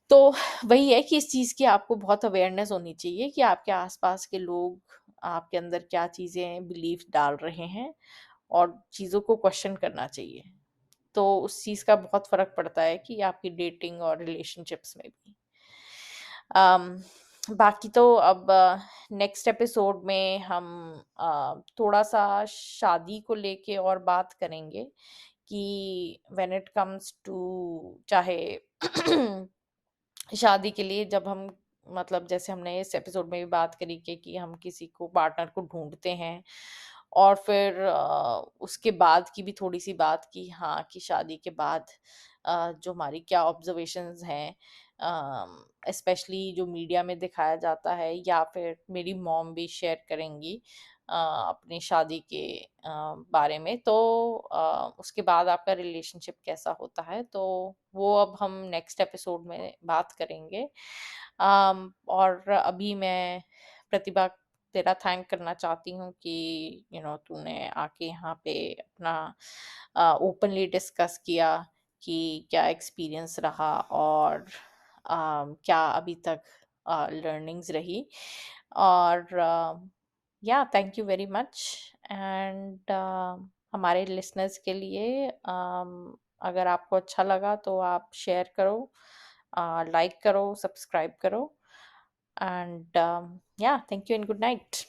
तो वही है कि इस चीज़ की आपको बहुत अवेयरनेस होनी चाहिए कि आपके आस-पास के लोग आपके अंदर क्या चीज़ें बिलीफ डाल रहे हैं और चीज़ों को क्वेश्चन करना चाहिए। तो उस चीज़ का बहुत फ़र्क पड़ता है कि आपकी डेटिंग और रिलेशनशिप्स में भी। अम, बाकी तो अब नेक्स्ट एपिसोड में हम थोड़ा-सा शादी को लेके और बात करेंगे कि व्हेन इट कम्स टू चाहे शादी के लिए जब हम मतलब जैसे हमने इस एपिसोड में भी बात करी कि हम किसी को पार्टनर को ढूँढते हैं और फिर उसके बाद की भी थोड़ी-सी बात की हाँ, कि शादी के बाद जो हमारी क्या ऑब्जर्वेशंस हैं, स्पेशली जो मीडिया में दिखाया जाता है या फिर मेरी मॉम भी शेयर करेंगी अपनी शादी के बारे में। तो उसके बाद आपका रिलेशनशिप कैसा होता है, तो वो अब हम नेक्स्ट एपिसोड में बात करेंगे। और अभी मैं प्रतिभा तेरा थैंक करना चाहती हूँ कि तूने आके यहाँ पे अपना ओपनली डिस्कस किया कि क्या एक्सपीरियंस रहा और क्या अभी तक लर्निंग्स रही और या thank you very much and हमारे लिसनर्स के लिए अगर आपको अच्छा लगा तो आप शेयर करो लाइक करो, सब्सक्राइब करो एंड या, thank you and good night.